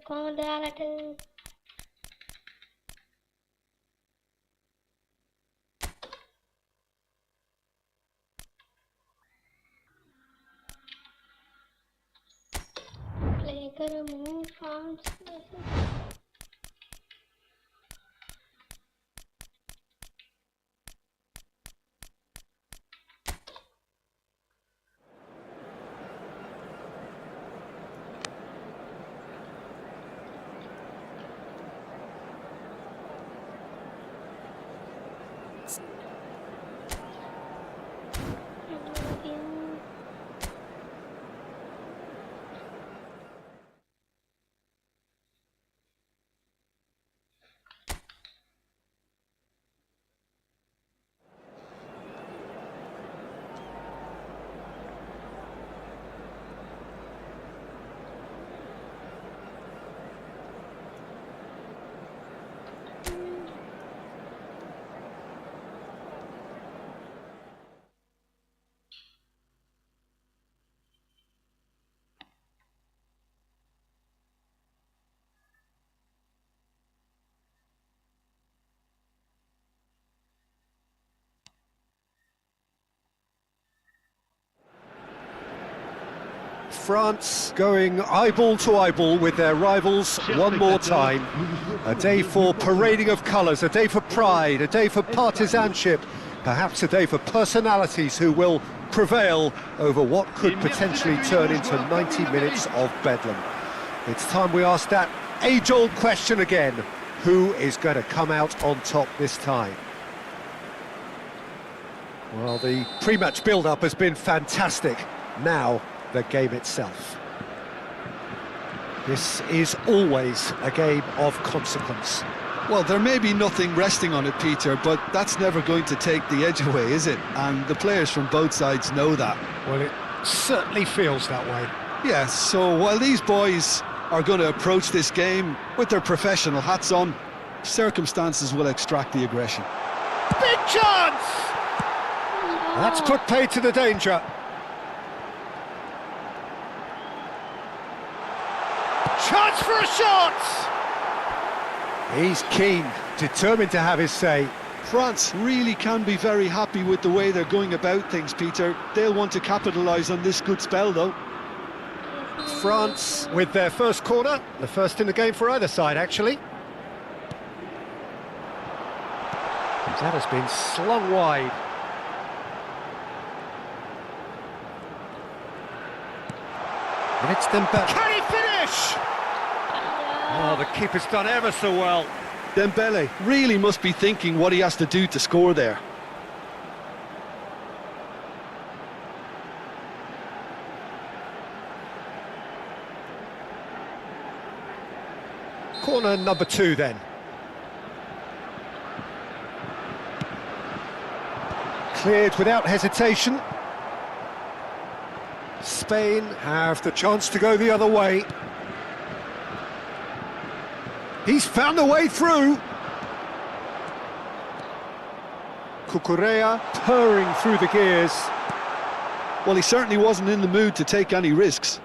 Con ra là từ लेकर मुंह फांस France going eyeball to eyeball with their rivals one more time. A day for parading of colours, a day for pride, a day for partisanship, perhaps a day for personalities who will prevail over what could potentially turn into 90 minutes of bedlam. It's time we ask that age-old question again. Who is going to come out on top this time? Well, the pre-match build-up has been fantastic. Now, the game itself. This is always a game of consequence. Well, there may be nothing resting on it, Peter, but that's never going to take the edge away, is it? And the players from both sides know that. Well, it certainly feels that way. Yes, so while these boys are going to approach this game with their professional hats on, circumstances will extract the aggression. Big chance! That's put pay to the danger. Chance for a shot! He's keen, determined to have his say. France really can be very happy with the way they're going about things, Peter. They'll want to capitalise on this good spell, though. France with their first corner, the first in the game for either side, actually. That has been slung wide. And it's Dembele. Can he finish? Oh, the keeper's done ever so well. Dembele really must be thinking what he has to do to score there. Corner number 2 then. Cleared without hesitation. Spain have the chance to go the other way. He's found a way through. Cucurella purring through the gears. Well, he certainly wasn't in the mood to take any risks.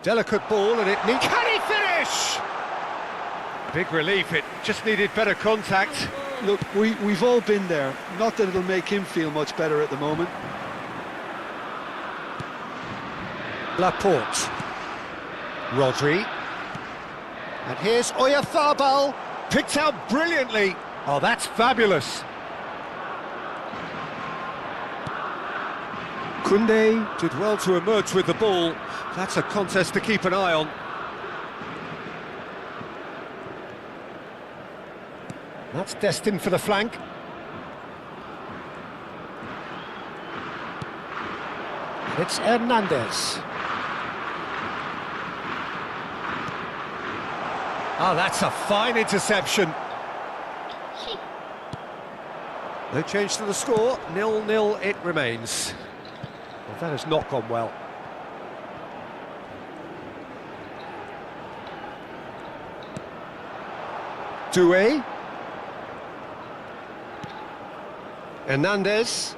Delicate ball and it needs... Can he finish? Big relief, it just needed better contact. Look, we've all been there. Not that it'll make him feel much better at the moment. Laporte. Rodri. And here's Oyarzabal. Picked out brilliantly. Oh, that's fabulous. Koundé did well to emerge with the ball. That's a contest to keep an eye on. That's destined for the flank. It's Hernandez. Oh, that's a fine interception. No change to the score, 0-0 it remains. Well, that has not gone well. Doué. Hernandez.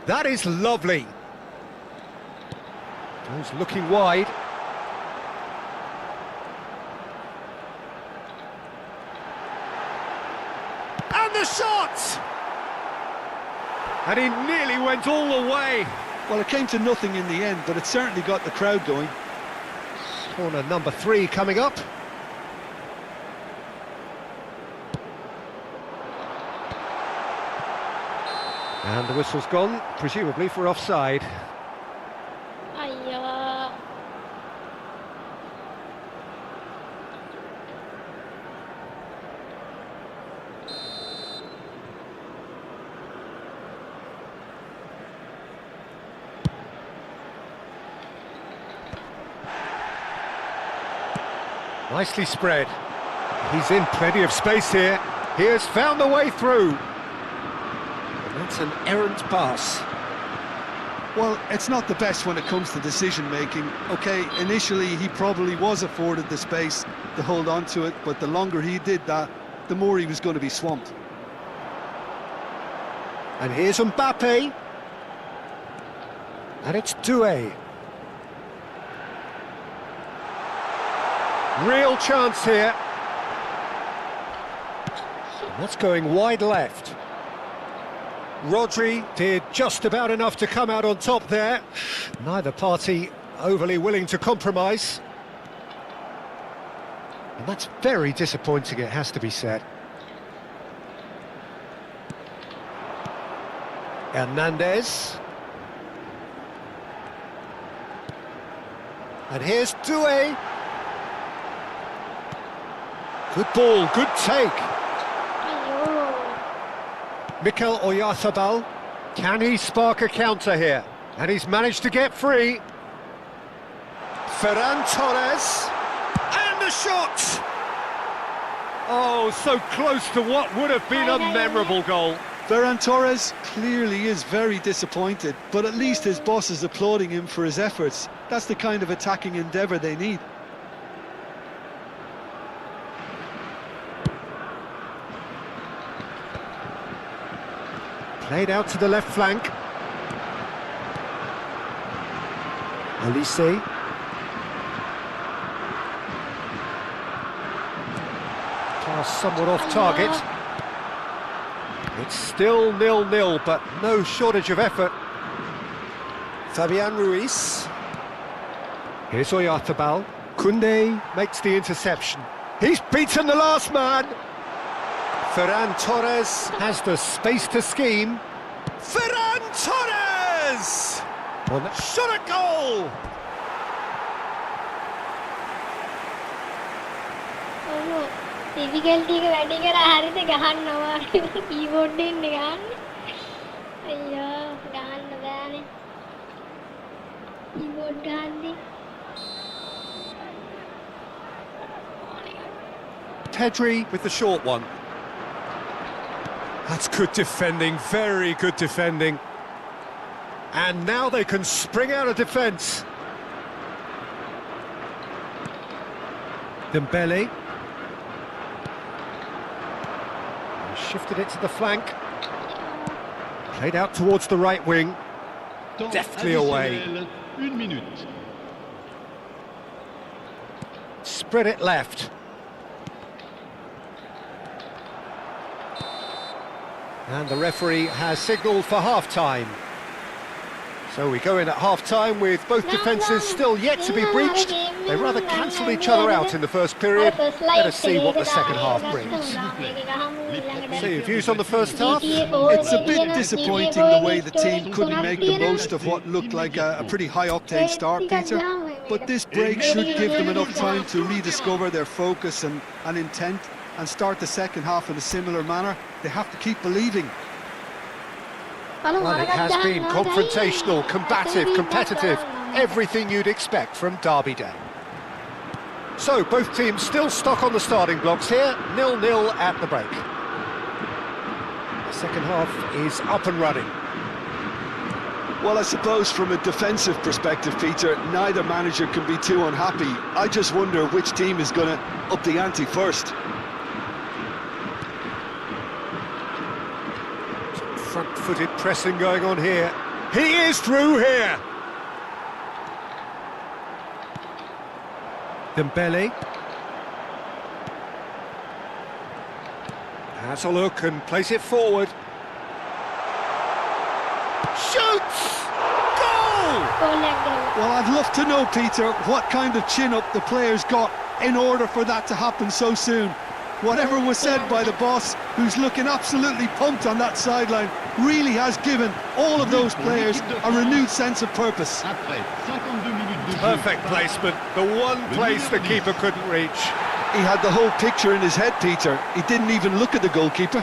That is lovely. He's looking wide. And the shot! And he nearly went all the way. Well, it came to nothing in the end, but it certainly got the crowd going. Corner number 3 coming up. And the whistle's gone, presumably for offside. Nicely spread. He's in plenty of space here. He has found a way through. And that's an errant pass. Well, it's not the best when it comes to decision-making. OK, initially he probably was afforded the space to hold on to it, but the longer he did that, the more he was going to be swamped. And here's Mbappe. And it's Doué. Real chance here. And that's going wide left. Rodri did just about enough to come out on top there. Neither party overly willing to compromise. And that's very disappointing, it has to be said. Hernandez. And here's Doué. Good ball, good take. Mikel Oyarzabal. Can he spark a counter here? And he's managed to get free. Ferran Torres. And the shot! Oh, so close to what would have been a memorable goal. Ferran Torres clearly is very disappointed, but at least his boss is applauding him for his efforts. That's the kind of attacking endeavour they need. Played out to the left flank. Olise. Pass somewhat off target. It's still 0-0, but no shortage of effort. Fabian Ruiz. Here's Oyarzabal. Koundé makes the interception. He's beaten the last man. Ferran Torres has the space to scheme. Ferran Torres! Shot a goal! Difficulty ka වැඩි කර හරිද ගහන්නවා keyboard එකෙන් ගහන්න අයියෝ ගහන්න බෑනේ keyboard ගහද්දි Pedri with the short one. That's good defending, very good defending. And now they can spring out of defence. Dembele. Shifted it to the flank. Played out towards the right wing. Deftly away. Spread it left. And the referee has signalled for half-time. So we go in at half-time with both defences still yet to be breached. They rather cancelled each other out in the first period. Let us see what the second half brings. So your views on the first half? It's a bit disappointing the way the team couldn't make the most of what looked like a pretty high-octane start, Peter. But this break should give them enough time to rediscover their focus and intent and start the second half in a similar manner. They have to keep believing. Well, it has been confrontational, combative, competitive, everything you'd expect from Derby Day. So, both teams still stuck on the starting blocks here, 0-0 at the break. The second half is up and running. Well, I suppose from a defensive perspective, Peter, neither manager can be too unhappy. I just wonder which team is going to up the ante first. Front-footed pressing going on here. He is through here. Dembele. Has a look and plays it forward. Shoots! Goal! Well, I'd love to know, Peter, what kind of chin-up the players got in order for that to happen so soon. Whatever was said by the boss, who's looking absolutely pumped on that sideline, really has given all of those players a renewed sense of purpose. Perfect placement, the one place the keeper couldn't reach. He had the whole picture in his head, Peter. He didn't even look at the goalkeeper.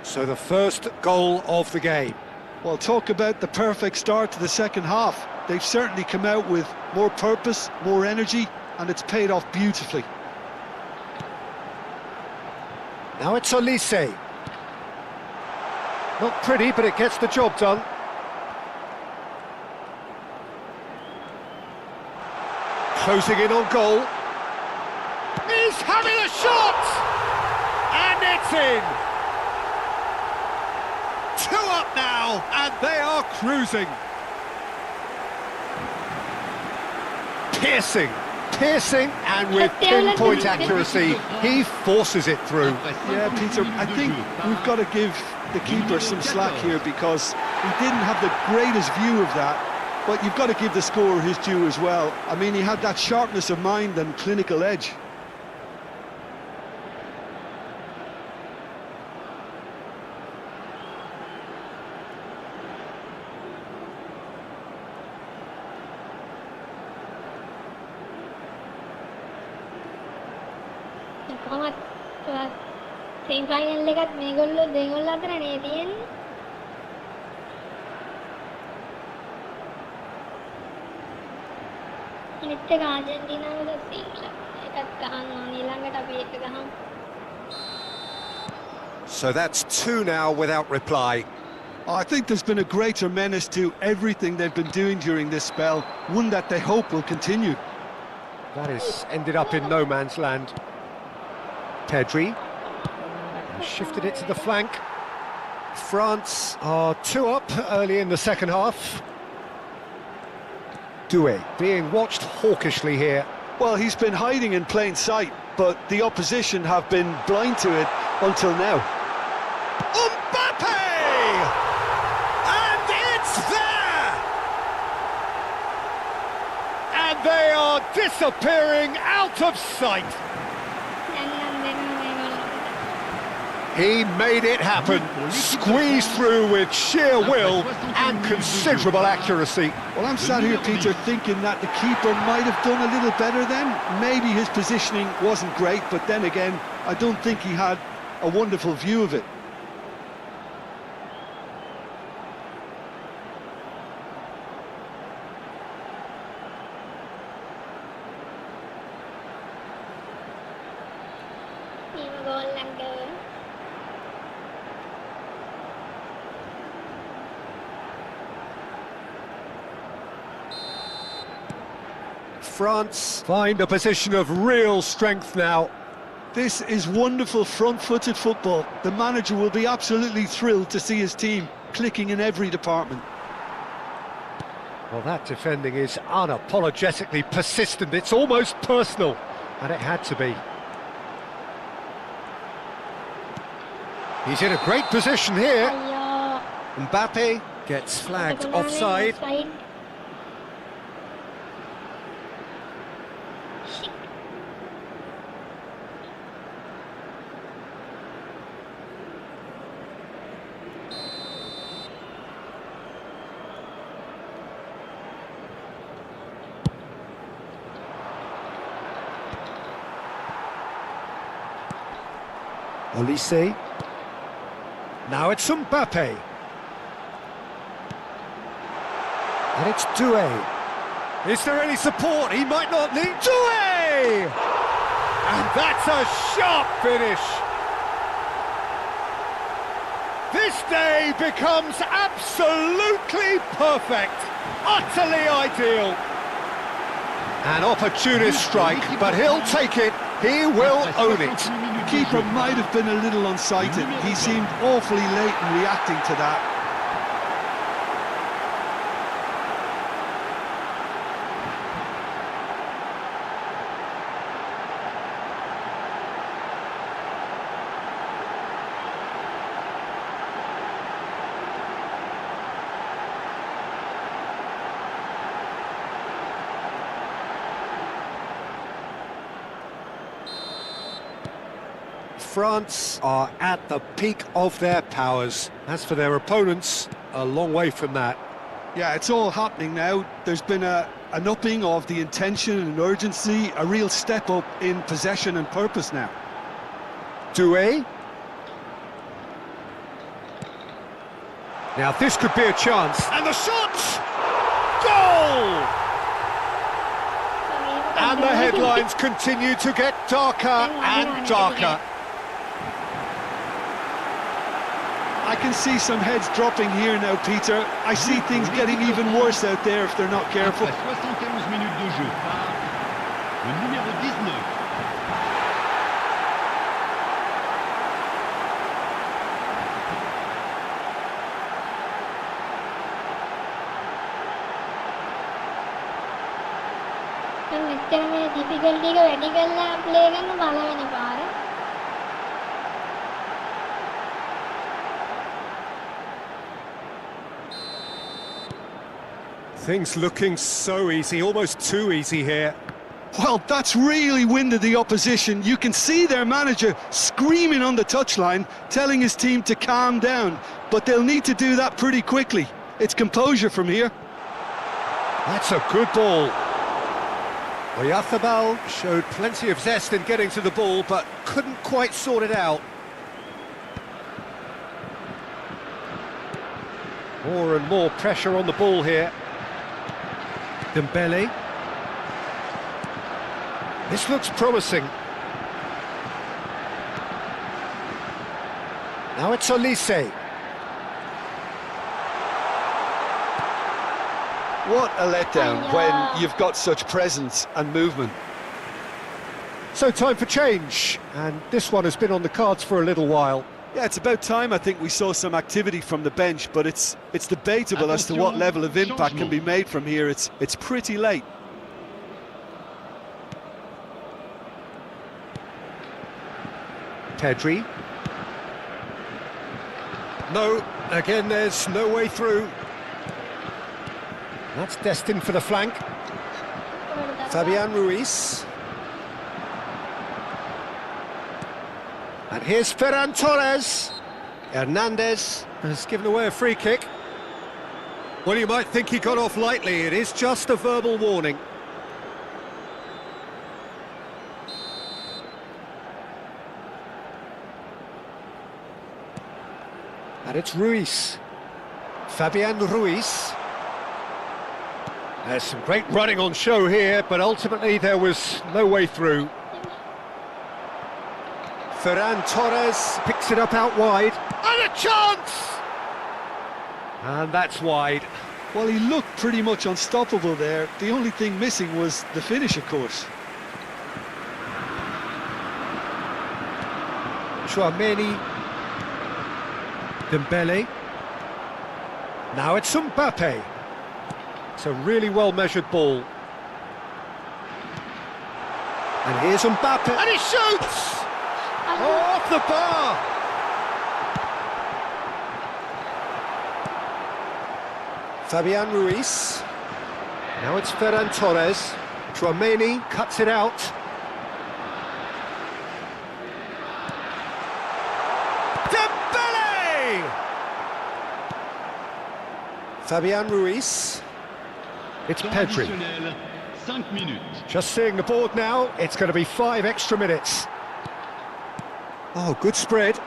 So the first goal of the game. Well, talk about the perfect start to the second half. They've certainly come out with more purpose, more energy, and it's paid off beautifully. Now it's Olise. Not pretty, but it gets the job done. Closing in on goal. is having a shot! And it's in! 2 up now, and they are cruising. Piercing, and with pinpoint accuracy, he forces it through. Yeah, Peter, I think we've got to give the keeper some slack here because he didn't have the greatest view of that, but you've got to give the scorer his due as well. I mean, he had that sharpness of mind and clinical edge. කොහොමත් semi-final එකත් මේගොල්ලෝ දෙගොල්ලෝ අතරනේ තියෙන්නේ. අනිත් එක ආජන්ටිනාවද සීක්ලා එකත් ගහන්න ඕනේ ඊළඟට අපි එක ගහමු. So that's 2 now without reply. I think there's been a greater menace to everything they've been doing during this spell, one that they hope will continue. That has ended up in no man's land. Pedri shifted it to the flank. France are 2 up early in the second half. Doué being watched hawkishly here. Well, he's been hiding in plain sight, but the opposition have been blind to it until now. Mbappe! And it's there! And they are disappearing out of sight. He made it happen, squeezed through with sheer will and considerable accuracy. Well, I'm sat here, Peter, thinking that the keeper might have done a little better then. Maybe his positioning wasn't great, but then again, I don't think he had a wonderful view of it. France find a position of real strength now. This is wonderful front-footed football. The manager will be absolutely thrilled to see his team clicking in every department. Well, that defending is unapologetically persistent. It's almost personal, and it had to be. He's in a great position here. Mbappe gets flagged offside. Olise. Now it's Mbappe. And it's Doué. Is there any support? He might not need... Doué! And that's a sharp finish. This day becomes absolutely perfect. Utterly ideal. An opportunist strike, but he'll take it. He will own it. The keeper might have been a little unsighted. He seemed awfully late in reacting to that. France are at the peak of their powers. As for their opponents, a long way from that. Yeah, it's all happening now. There's been an upping of the intention and urgency, a real step up in possession and purpose now. Doué. Now this could be a chance. And the shot! Goal! And the headlines continue to get darker and darker. I can see some heads dropping here now, Peter. I see things getting even worse out there if they're not careful. මෙච්චර මේ difficulty එක වැඩි කරලා play කරන පළවෙනි පාර. Things looking so easy, almost too easy here. Well, that's really winded the opposition. You can see their manager screaming on the touchline, telling his team to calm down. But they'll need to do that pretty quickly. It's composure from here. That's a good ball. Oyarzábal showed plenty of zest in getting to the ball, but couldn't quite sort it out. More and more pressure on the ball here. Dembele. This looks promising. Now it's Olise. What a letdown when you've got such presence and movement. So time for change, and this one has been on the cards for a little while. Yeah, it's about time. I think we saw some activity from the bench, but it's debatable as to what level of impact can be made from here. It's pretty late. Pedri. No, again there's no way through. That's destined for the flank. Fabian Ruiz. And here's Ferran Torres. Hernandez has given away a free kick. Well, you might think he got off lightly. It is just a verbal warning. And it's Ruiz. Fabian Ruiz. There's some great running on show here, but ultimately there was no way through. Ferran Torres picks it up out wide. And a chance! And that's wide. Well, he looked pretty much unstoppable there. The only thing missing was the finish, of course. Chouameni. Dembele. Now it's Mbappe. It's a really well-measured ball. And here's Mbappe. And he shoots! Oh, off the bar! Fabian Ruiz. Now it's Ferran Torres. Chouameni cuts it out. Dembele! Fabian Ruiz. It's Pedri. Just seeing the board now, it's going to be 5 extra minutes. Oh, good spread.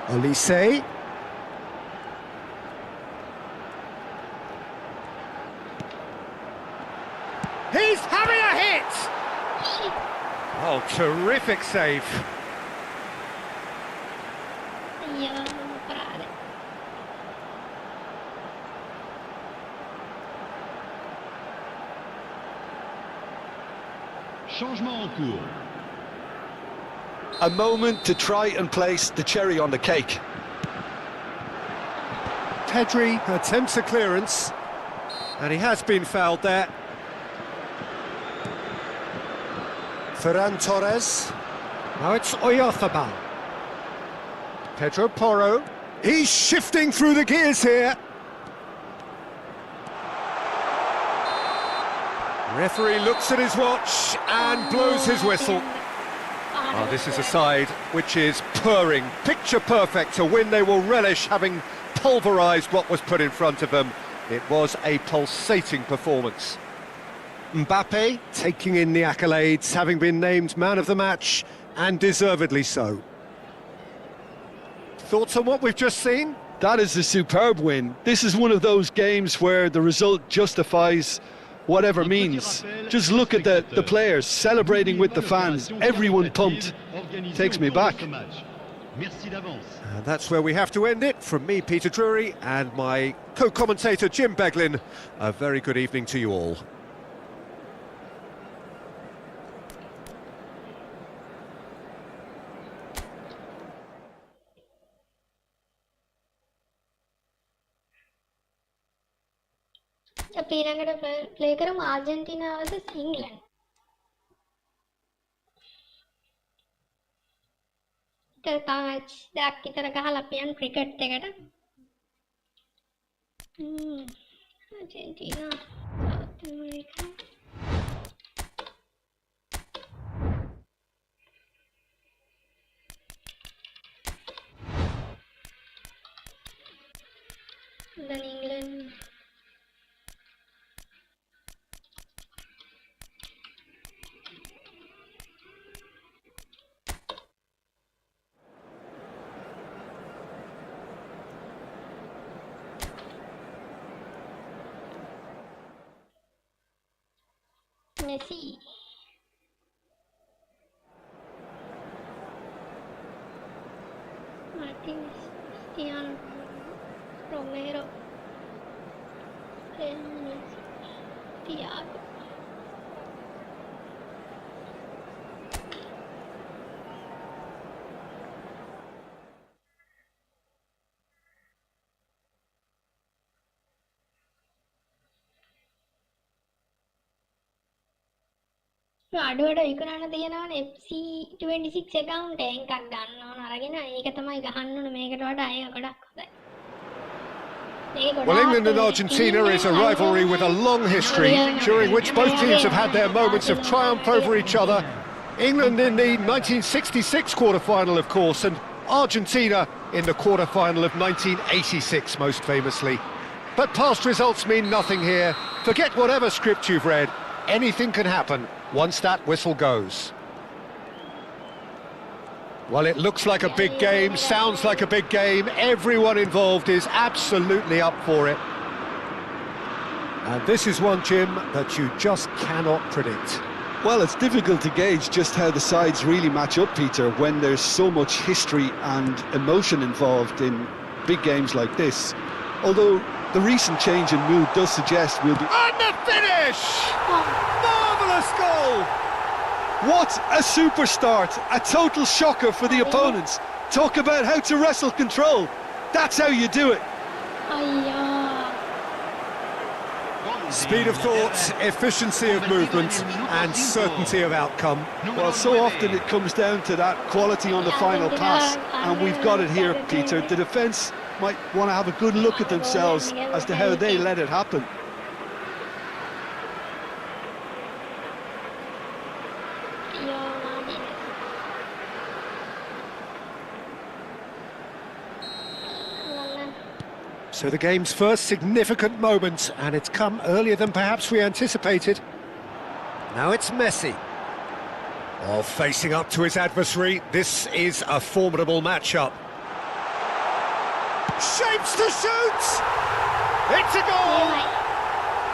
Olise. He's having a hit! Oh, terrific save. Yeah, parare. Changement en cours. A moment to try and place the cherry on the cake. Pedri attempts a clearance, and he has been fouled there. Ferran Torres. Now it's Oyarzábal. Pedro Porro. He's shifting through the gears here. Referee looks at his watch and blows his whistle. Oh, this is a side which is purring, picture perfect, a win they will relish, having pulverised what was put in front of them. It was a pulsating performance. Mbappe taking in the accolades, having been named man of the match, and deservedly so. Thoughts on what we've just seen? That is a superb win. This is one of those games where the result justifies whatever means. Just look at the players celebrating with the fans, everyone pumped. Takes me back. And that's where we have to end it. From me, Peter Drury, and my co-commentator, Jim Beglin, a very good evening to you all. අපි ඊළඟට play කරමු ආර්ජන්ටිනා vs England. දාක් විතර ගහලා පියන් cricket එකට. Argentina, South America. Then England. Messi. Martinez, Cristiano, Romero, Thiago. අඩුවට විකුණන්න තියෙනවනේ FC26 account එකක් ගන්න ඕන අරගෙන ඒක තමයි ගහන්න ඕන මේකට වඩා ඒක ගොඩක් හොඳයි. Well, England and Argentina is a rivalry with a long history, during which both teams have had their moments of triumph over each other. England in the 1966 quarter-final, of course, and Argentina in the quarter-final of 1986, most famously. But past results mean nothing here. Forget whatever script you've read. Anything can happen once that whistle goes. Well, it looks like a big game, sounds like a big game. Everyone involved is absolutely up for it. And this is one, Jim, that you just cannot predict. Well, it's difficult to gauge just how the sides really match up, Peter, when there's so much history and emotion involved in big games like this. Although the recent change in mood does suggest we'll be... And the finish! Marvellous goal! What a super start! A total shocker for the opponents. Talk about how to wrestle control. That's how you do it. Speed of thought, efficiency of movement, and certainty of outcome. Well, so often it comes down to that quality on the final pass, and we've got it here, Peter. The defence might want to have a good look at themselves as to how they let it happen. So the game's first significant moment, and it's come earlier than perhaps we anticipated. Now it's Messi. Oh, facing up to his adversary, this is a formidable matchup. Shapes to shoot! It's a goal!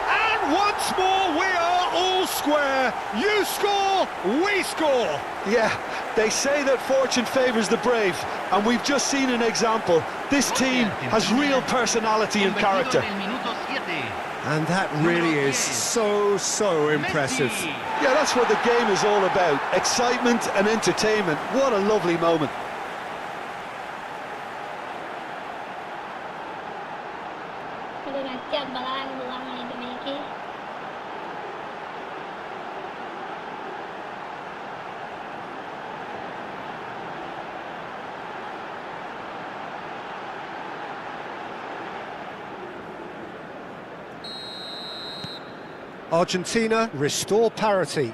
And once more we are all square. You score, we score! Yeah, they say that fortune favours the brave, and we've just seen an example. This team has real personality and character. And that really is so impressive. Yeah, that's what the game is all about. Excitement and entertainment. What a lovely moment. Argentina restore parity.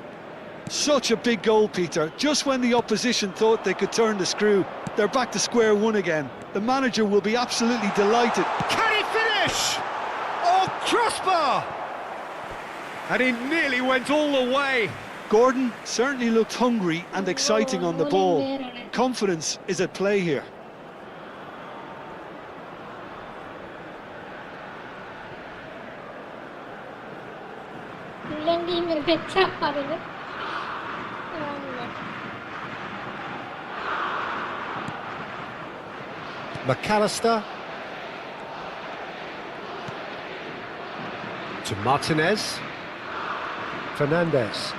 Such a big goal, Peter. Just when the opposition thought they could turn the screw, they're back to square one again. The manager will be absolutely delighted. Can he finish? Oh, crossbar! And he nearly went all the way. Gordon certainly looked hungry and exciting on the ball. Confidence is at play here. McAllister to Martinez. Fernandez.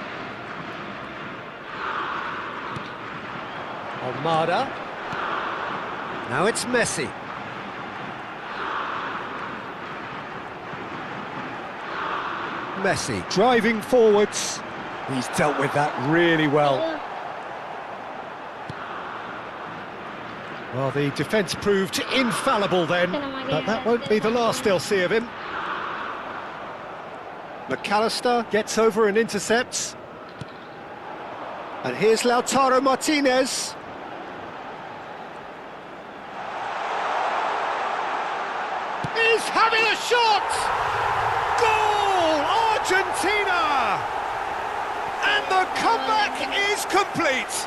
Almada. Now it's Messi. Messi driving forwards. He's dealt with that really well. Well, the defence proved infallible then, but that won't be the last they'll see of him. McAllister gets over and intercepts. And here's Lautaro Martinez. He's having a shot! Goal! Argentina! And the comeback is complete!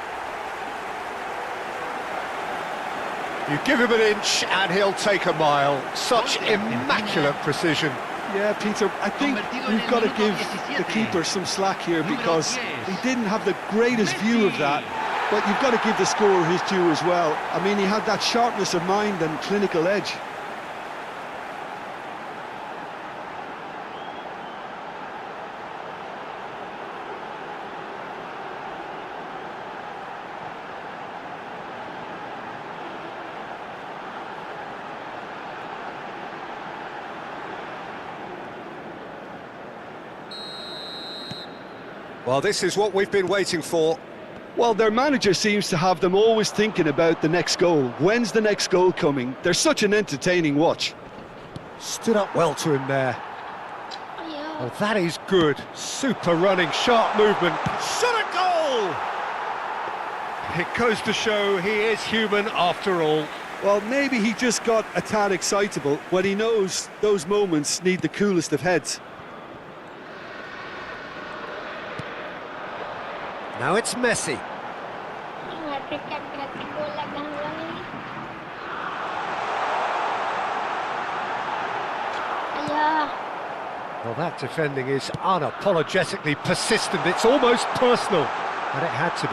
You give him an inch and he'll take a mile. Such immaculate precision. Yeah, Peter, I think we've got to give the keeper some slack here because he didn't have the greatest view of that, but you've got to give the scorer his due as well. I mean, he had that sharpness of mind and clinical edge. Well, this is what we've been waiting for. Well, their manager seems to have them always thinking about the next goal. When's the next goal coming? They're such an entertaining watch. Stood up well to him there. Oh, that is good. Super running, sharp movement. Shot a goal! It goes to show he is human after all. Well, maybe he just got a tad excitable when he knows those moments need the coolest of heads. Now it's Messi. Well, that defending is unapologetically persistent. It's almost personal, and it had to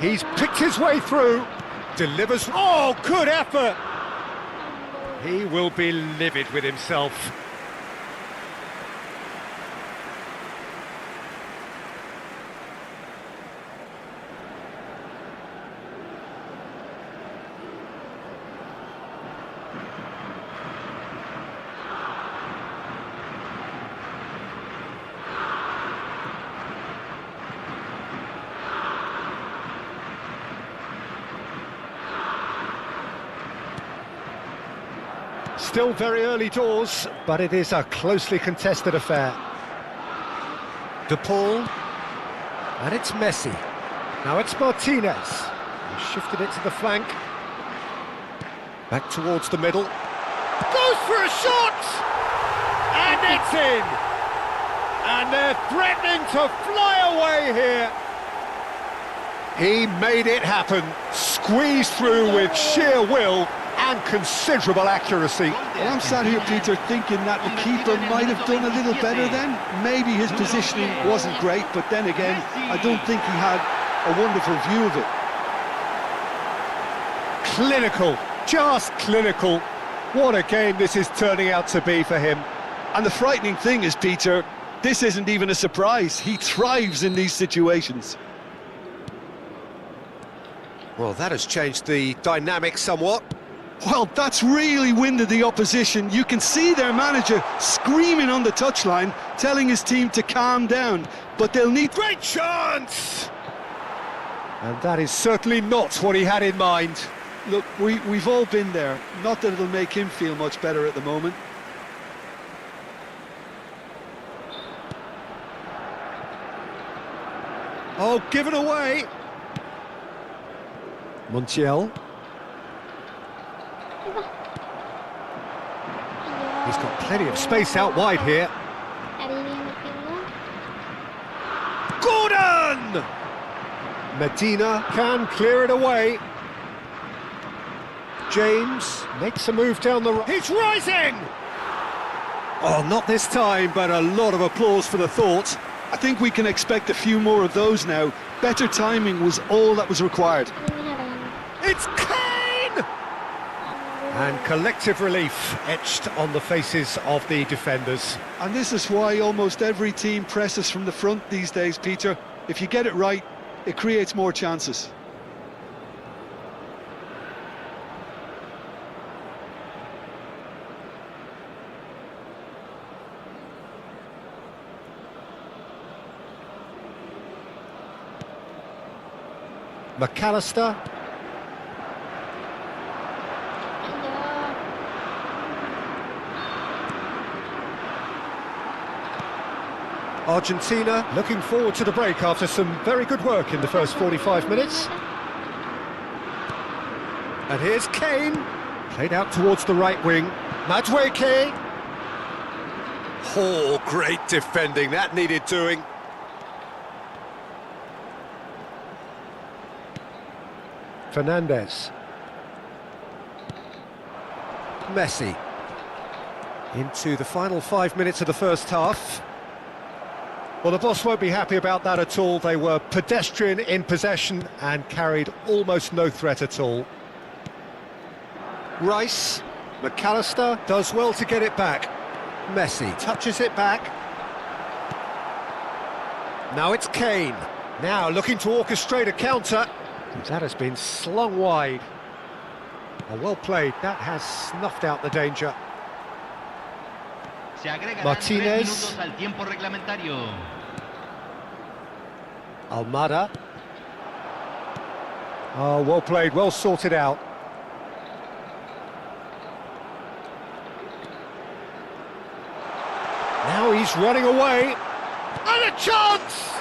be. He's picked his way through. Delivers. Oh, good effort! He will be livid with himself. Still very early doors, but it is a closely contested affair. De Paul, and it's Messi. Now it's Martinez. He shifted it to the flank. Back towards the middle. Goes for a shot! And it's in! And they're threatening to fly away here. He made it happen. Squeezed through with sheer will and considerable accuracy. Well, I'm sat here, Peter, thinking that the keeper might have done a little better then. Maybe his positioning wasn't great, but then again, I don't think he had a wonderful view of it. Clinical, just clinical. What a game this is turning out to be for him. And the frightening thing is, Peter, this isn't even a surprise. He thrives in these situations. Well, that has changed the dynamic somewhat. Well, that's really winded the opposition. You can see their manager screaming on the touchline, telling his team to calm down, but they'll need... Great chance! And that is certainly not what he had in mind. Look, we've all been there. Not that it'll make him feel much better at the moment. Oh, given away. Montiel. He's got plenty of space out wide here. Gordon! Medina can clear it away. James makes a move down the right. He's rising! Oh, not this time, but a lot of applause for the thought. I think we can expect a few more of those now. Better timing was all that was required. It's Kane! And collective relief etched on the faces of the defenders. And this is why almost every team presses from the front these days, Peter. If you get it right, it creates more chances. McAllister, Argentina looking forward to the break after some very good work in the first 45 minutes. And here's Kane, played out towards the right wing. Madueke. Oh, great defending, that needed doing. Fernandez. Messi. Into the final 5 minutes of the first half. Well, the boss won't be happy about that at all. They were pedestrian in possession and carried almost no threat at all. Rice, McAllister does well to get it back. Messi touches it back. Now it's Kane. Now looking to orchestrate a counter. That has been slung wide. Oh, well played. That has snuffed out the danger. Martinez. Almada. Oh, well played, well sorted out. Now he's running away. And a chance!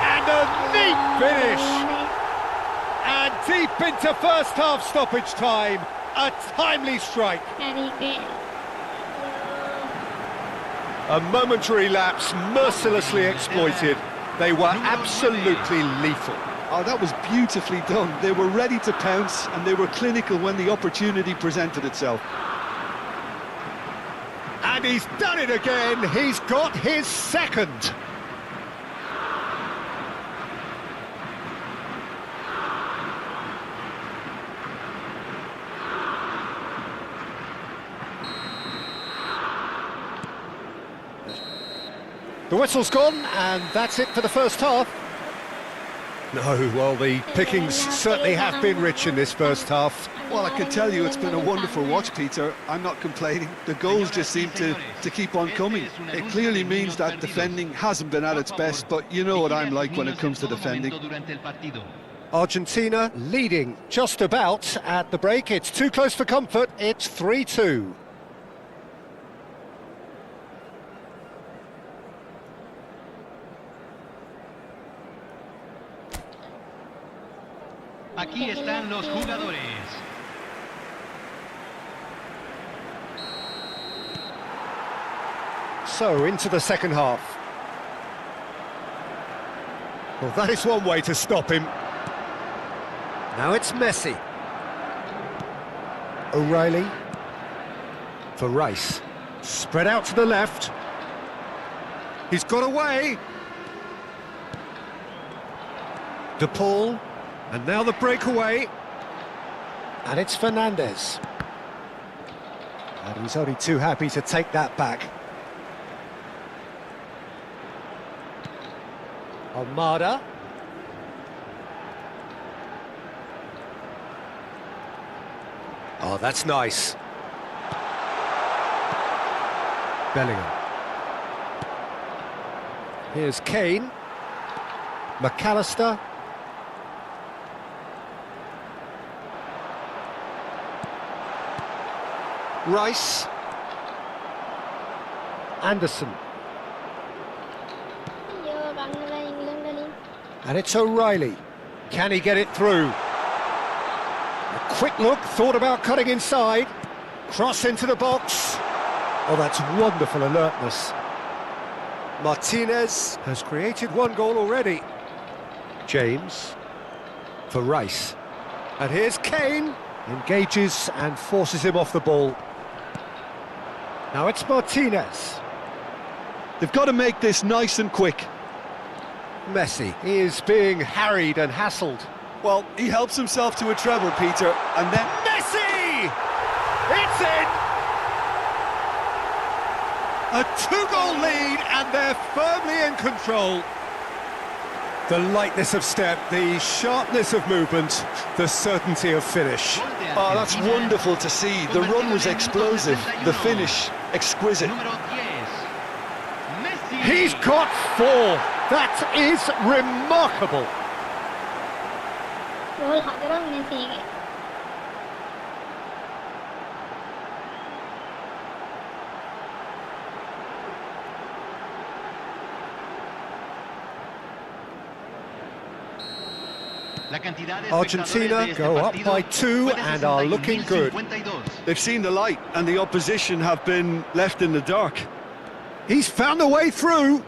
And a neat finish! And deep into first half stoppage time. A timely strike. A momentary lapse mercilessly exploited. They were absolutely lethal. Oh, that was beautifully done. They were ready to pounce and they were clinical when the opportunity presented itself. And he's done it again. He's got his second. The whistle's gone, and that's it for the first half. No, well, the pickings certainly have been rich in this first half. Well, I can tell you it's been a wonderful watch, Peter. I'm not complaining. The goals just seem to keep on coming. It clearly means that defending hasn't been at its best, but you know what I'm like when it comes to defending. Argentina leading just about at the break. It's too close for comfort. It's 3-2. Aquí están los jugadores. So, into the second half. Well, that is one way to stop him. Now it's Messi. O'Reilly. For Rice. Spread out to the left. He's got away. De Paul. And now the breakaway. And it's Fernandez. And he's only too happy to take that back. Almada. Oh, that's nice. Bellingham. Here's Kane. McAllister. Rice. Anderson. And it's O'Reilly. Can he get it through? A quick look, thought about cutting inside. Cross into the box. Oh, that's wonderful alertness. Martinez has created one goal already. James. For Rice. And here's Kane. Engages and forces him off the ball. Now it's Martinez. They've got to make this nice and quick. Messi is being harried and hassled. Well, he helps himself to a treble, Peter, and then... Messi! It's in! A two-goal lead, and they're firmly in control. The lightness of step, the sharpness of movement, the certainty of finish. Oh, that's wonderful to see. The run was explosive, the finish exquisite. He's got four. That is remarkable. Gol hadaran Messi. Argentina go up by 2 and are looking good. They've seen the light and the opposition have been left in the dark. He's found a way through.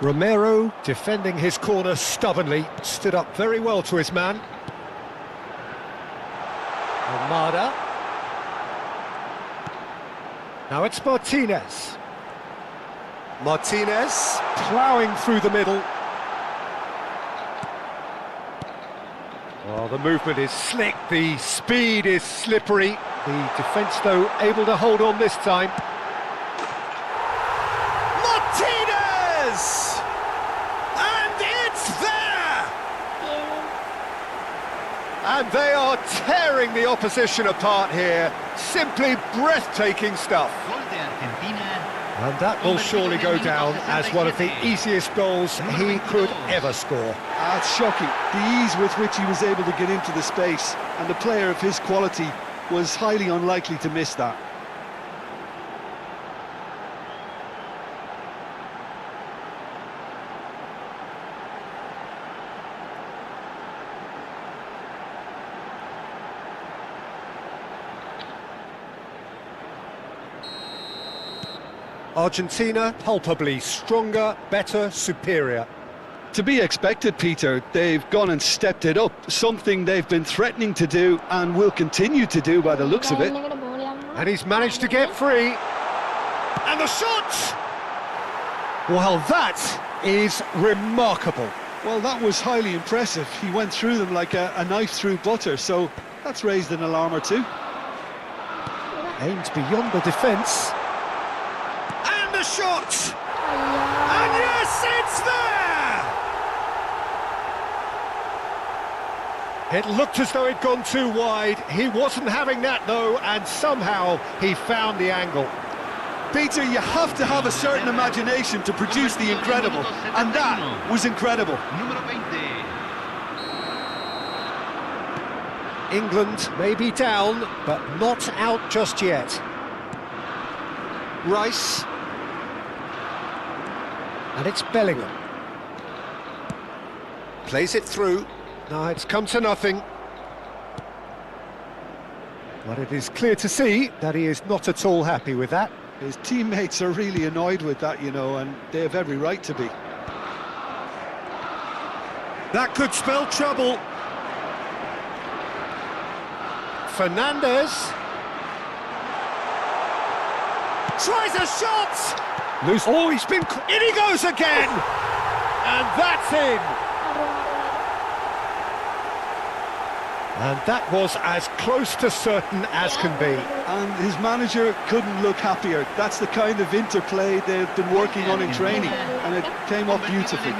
Romero, defending his corner stubbornly, stood up very well to his man. Almada. Now it's Martinez. Martinez ploughing through the middle. Oh, the movement is slick, the speed is slippery. The defence, though, able to hold on this time. Martinez! And it's there! And they are tearing the opposition apart here. Simply breathtaking stuff. And that will surely go down as one of the easiest goals he could ever score. It's shocking, the ease with which he was able to get into the space, and a player of his quality was highly unlikely to miss that. Argentina, palpably stronger, better, superior. To be expected, Peter. They've gone and stepped it up, something they've been threatening to do and will continue to do by the looks of it. And he's managed to get free. And the shot! Well, that is remarkable. Well, that was highly impressive. He went through them like a knife through butter, so that's raised an alarm or two. Aimed beyond the defence. And the shot! And yes, it's there! It looked as though it'd gone too wide. He wasn't having that, though, and somehow he found the angle. Peter, you have to have a certain imagination to produce the incredible, and that was incredible. England may be down, but not out just yet. Rice. And it's Bellingham. Plays it through. Now it's come to nothing. But it is clear to see that he is not at all happy with that. His teammates are really annoyed with that, you know, and they have every right to be. That could spell trouble. Fernandez. Tries a shot! Loose. Oh, he's been... In he goes again! And that's in! And that was as close to certain as can be. And his manager couldn't look happier. That's the kind of interplay they've been working on in training, and it came off beautifully.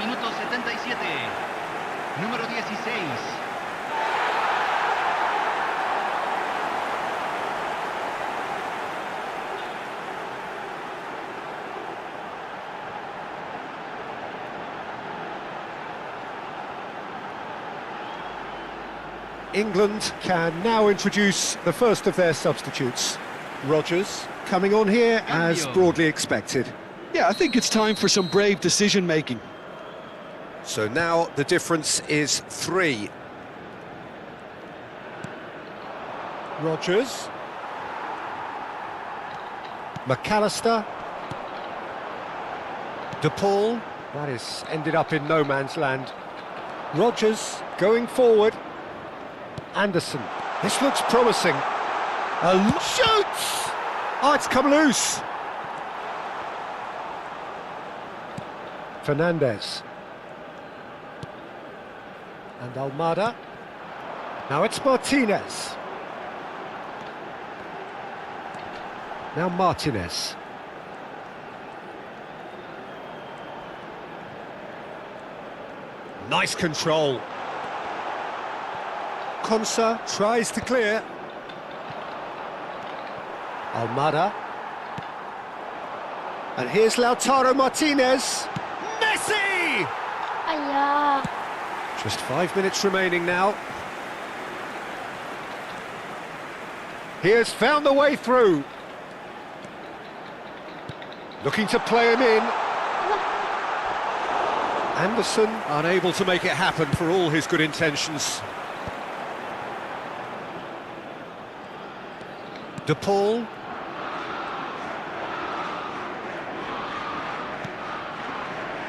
England can now introduce the first of their substitutes. Rodgers coming on here as broadly expected. Yeah, I think it's time for some brave decision-making. So now the difference is 3. Rodgers. McAllister. De Paul. That is ended up in no man's land. Rodgers going forward. Anderson. This looks promising. Shoots! Oh, it's come loose. Fernandez. And Almada. Now it's Martinez. Now Martinez. Nice control. Konsa tries to clear. Almada. And here's Lautaro Martinez. Messi! Just 5 minutes remaining now. He has found the way through. Looking to play him in. Anderson unable to make it happen for all his good intentions. De Paul.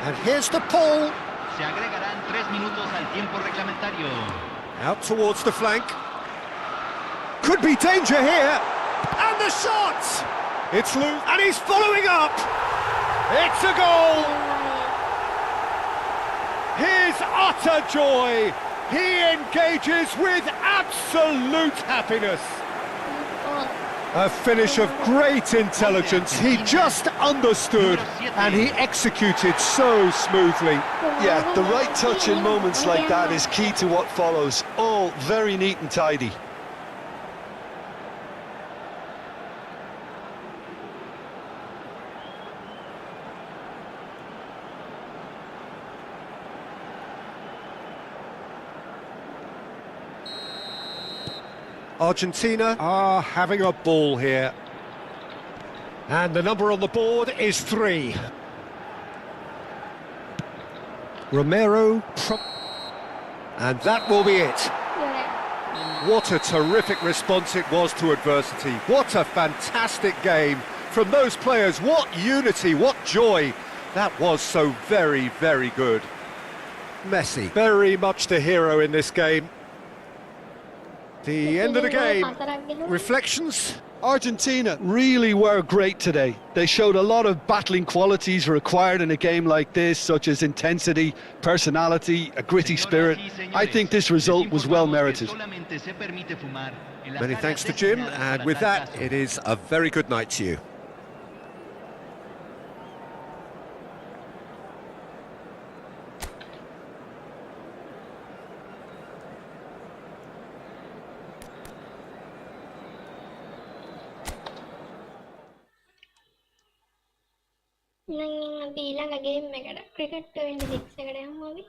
And here's De Paul. Se agregarán 3 minutos al tiempo reglamentario. Out towards the flank. Could be danger here. And the shot! It's loose, and he's following up. It's a goal. His utter joy. He engages with absolute happiness. A finish of great intelligence. He just understood and he executed so smoothly. Yeah, the right touch in moments like that is key to what follows. All very neat and tidy. Argentina are having a ball here. And the number on the board is 3. Romero, and that will be it. What a terrific response it was to adversity. What a fantastic game from those players. What unity, what joy. That was so very, very good. Messi, very much the hero in this game. The end of the game. Reflections? Argentina really were great today. They showed a lot of battling qualities required in a game like this, such as intensity, personality, a gritty spirit. I think this result was well merited. Many thanks to Jim, and with that, it is a very good night to you. Nang bilang ka game eකට cricket 26 එකට යමු අපි.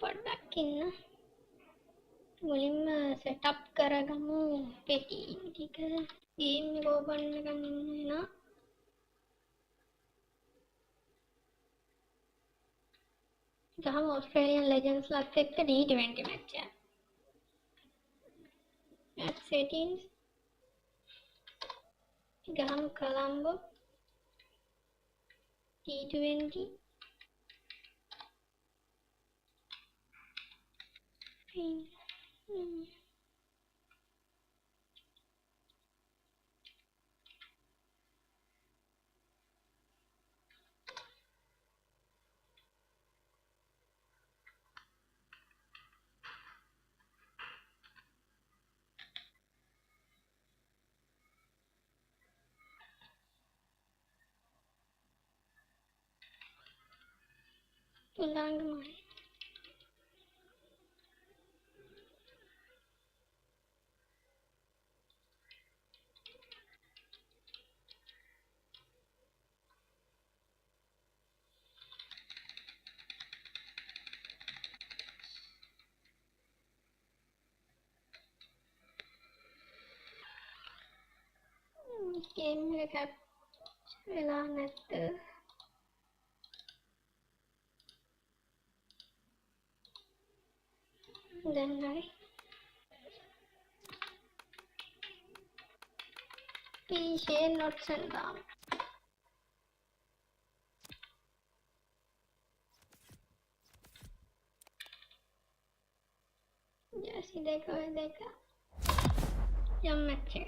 පොඩ්ඩක් ඉන්න. මුලින්ම setup කරගමු පෙටි ටික. game එක open කරගන්න වෙනවා. ගහමු Australian Legends ලත් එක්ක D20 match එක. Match settings. ගහමු Colombo T20. Ulangan. Game එක වෙලා නැත්ද? දැන් හරි. Share not sent down. Yes, देखो. Jump match.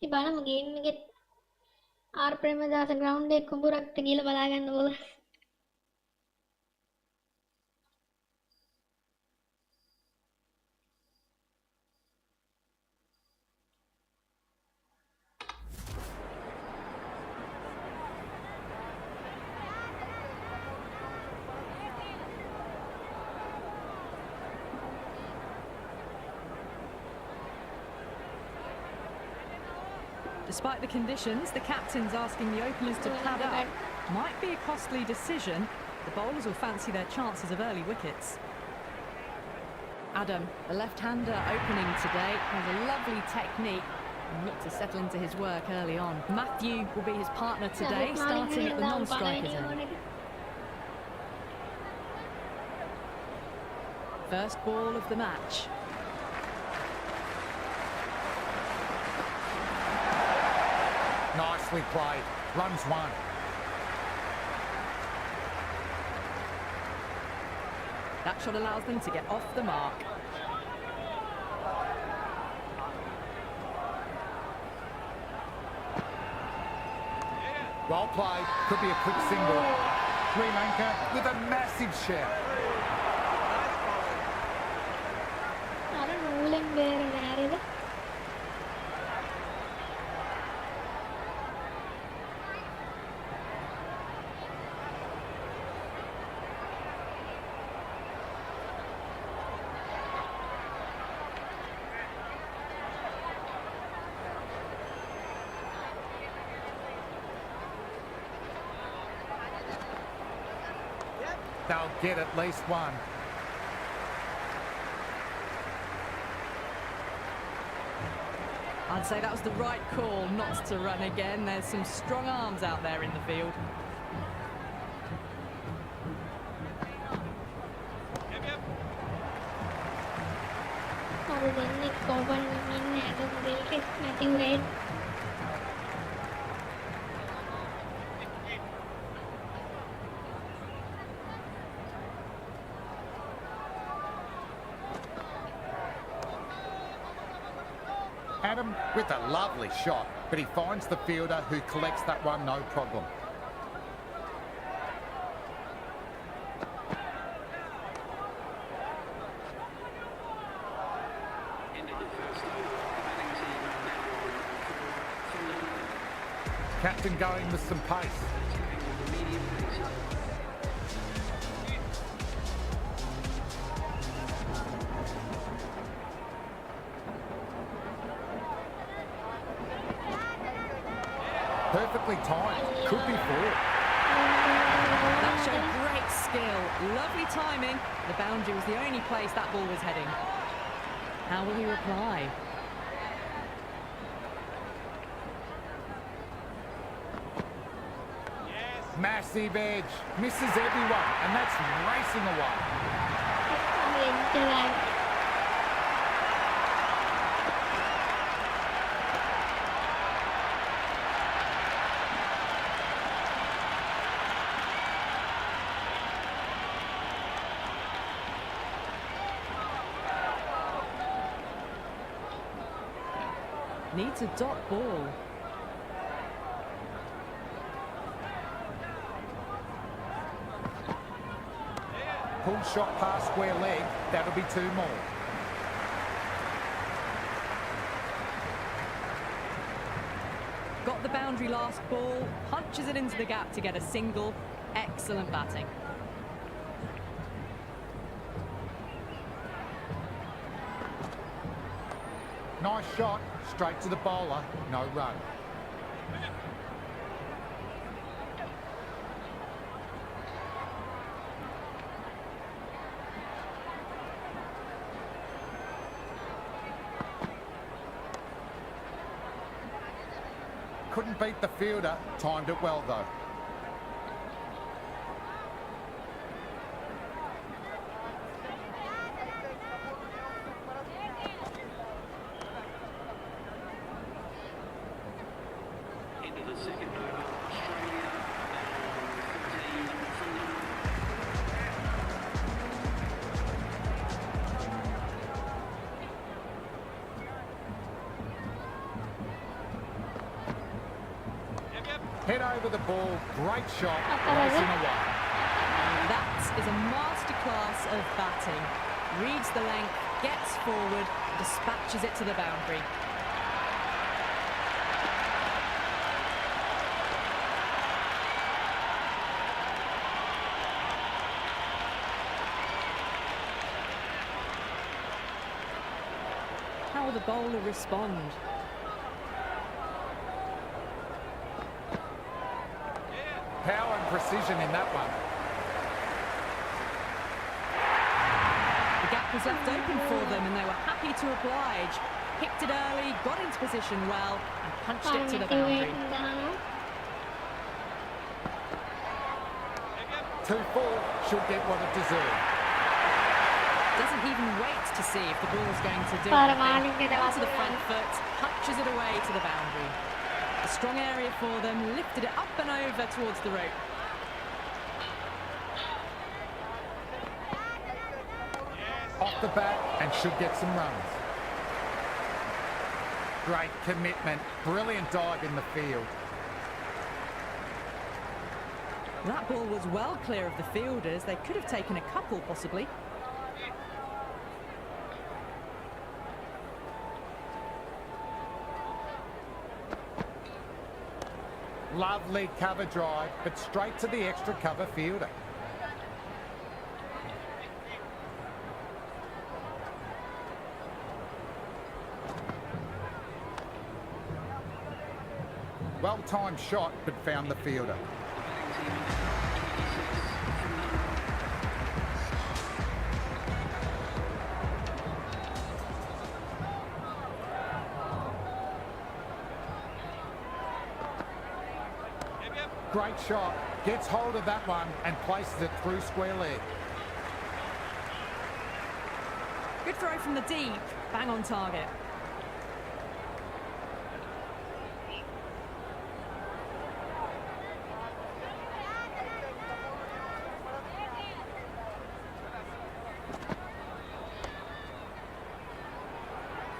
ඉතින් බලමු ගේම් එකේ ආර් ප්‍රේමදාස ග්‍රවුන්ඩ් එකේ කුඹුරක්ද කියලා බලා ගන්න ඕන. Despite the conditions, the captain's asking the openers to pad up. Might be a costly decision. The bowlers will fancy their chances of early wickets. Adam, the left-hander opening today, has a lovely technique and looked to settle into his work early on. Matthew will be his partner today, starting at the non-strikers end. First ball of the match. Nicely played. Runs one. That shot allows them to get off the mark. Well played. Could be a quick single. Sri Lanka with a massive shout. අර නූලෙන් බේරෙන හැරෙද? They'll get at least one. I'd say that was the right call not to run again. There's some strong arms out there in the field. Adam with a lovely shot, but he finds the fielder who collects that one no problem. Captain going with some pace. Perfectly timed. Could be four. That showed great skill. Lovely timing. The boundary was the only place that ball was heading. How will he reply? Massive edge. Misses everyone, and that's racing away. Needs a dot ball. Pull shot past square leg. That'll be 2 more. Got the boundary last ball, punches it into the gap to get a single. Excellent batting. Nice shot, straight to the bowler, no run. Couldn't beat the fielder, timed it well though. Head over the ball, great shot, racing away. That is a masterclass of batting. Reads the length, gets forward, dispatches it to the boundary. How will the bowler respond? Power and precision in that one. The gap was left open for them and they were happy to oblige. Picked it early, got into position well and punched it to the boundary. 2-4 should get what it deserved. Doesn't even wait to see if the ball's going to do anything. Onto the front foot, punches it away to the boundary. A strong area for them, lifted it up and over towards the rope. Off the bat and should get some runs. Great commitment, brilliant dive in the field. That ball was well clear of the fielders. They could have taken a couple possibly. Lovely cover drive, but straight to the extra cover fielder. Well-timed shot, but found the fielder. Great shot, gets hold of that one and places it through square leg. Good throw from the deep, bang on target.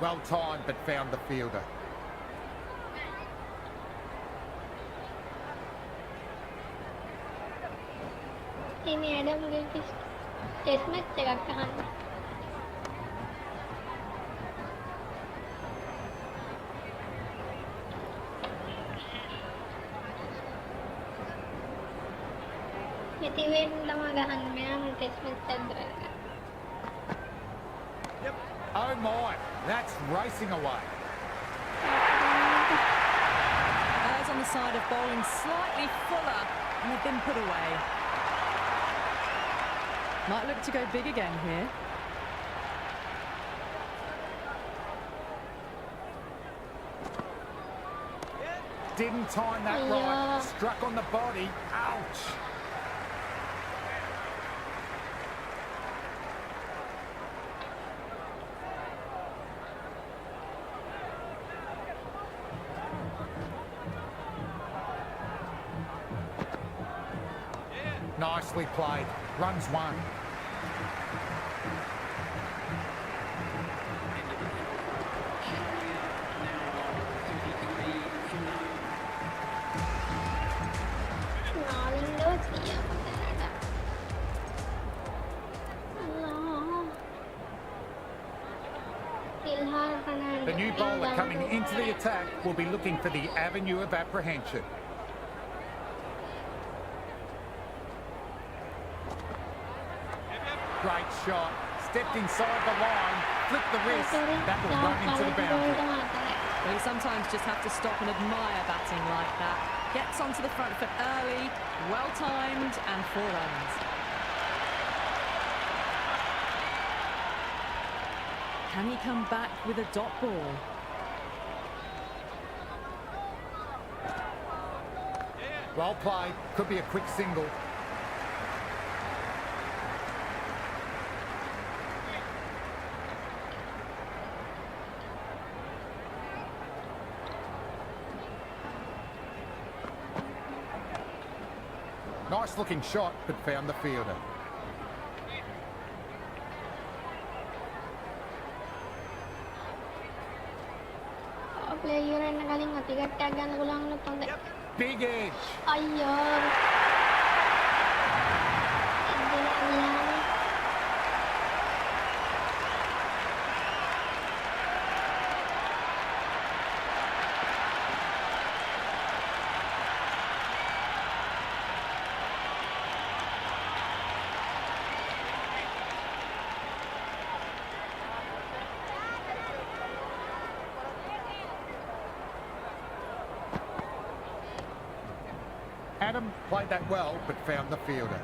Well timed, but found the fielder. Ini ada mungkin test match එකක් අහන්න. මෙතිවෙන් තමයි ගහන්න මෙයාම test match එකක් කරගන්න. Oh my, that's racing away. Eyes on the side of bowling slightly fuller and they've been put away. Might look to go big again here. Didn't time that right. Struck on the body. Ouch. Nicely played. Runs one. The new bowler coming into the attack will be looking for the avenue of apprehension. Great shot. Stepped inside the line, flicked the wrist. That will run into the boundary. Well, you sometimes just have to stop and admire batting like that. Gets onto the front foot early, well timed, and 4 runs. Can he come back with a dot ball? Well played. Could be a quick single. Nice looking shot, but found the fielder. Player na galing matigat tagan ko lang nagpunta. Big edge. Ayun. Hindi na yan. Adam played that well, but found the fielder.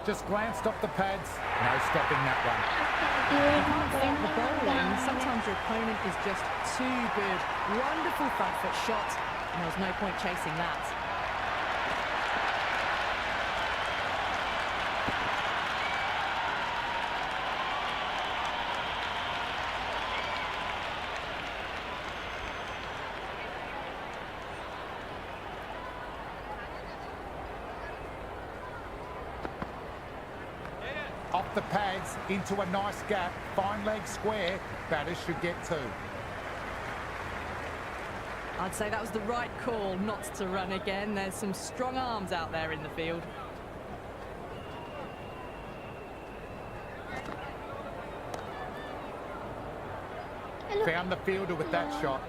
Just glanced off the pads, no stopping that one. The bowling, sometimes your opponent is just too good. Wonderful front foot shot, and there was no point chasing that. Off the pads, into a nice gap, fine leg square, batters should get 2. I'd say that was the right call not to run again. There's some strong arms out there in the field. Found the fielder with that shot.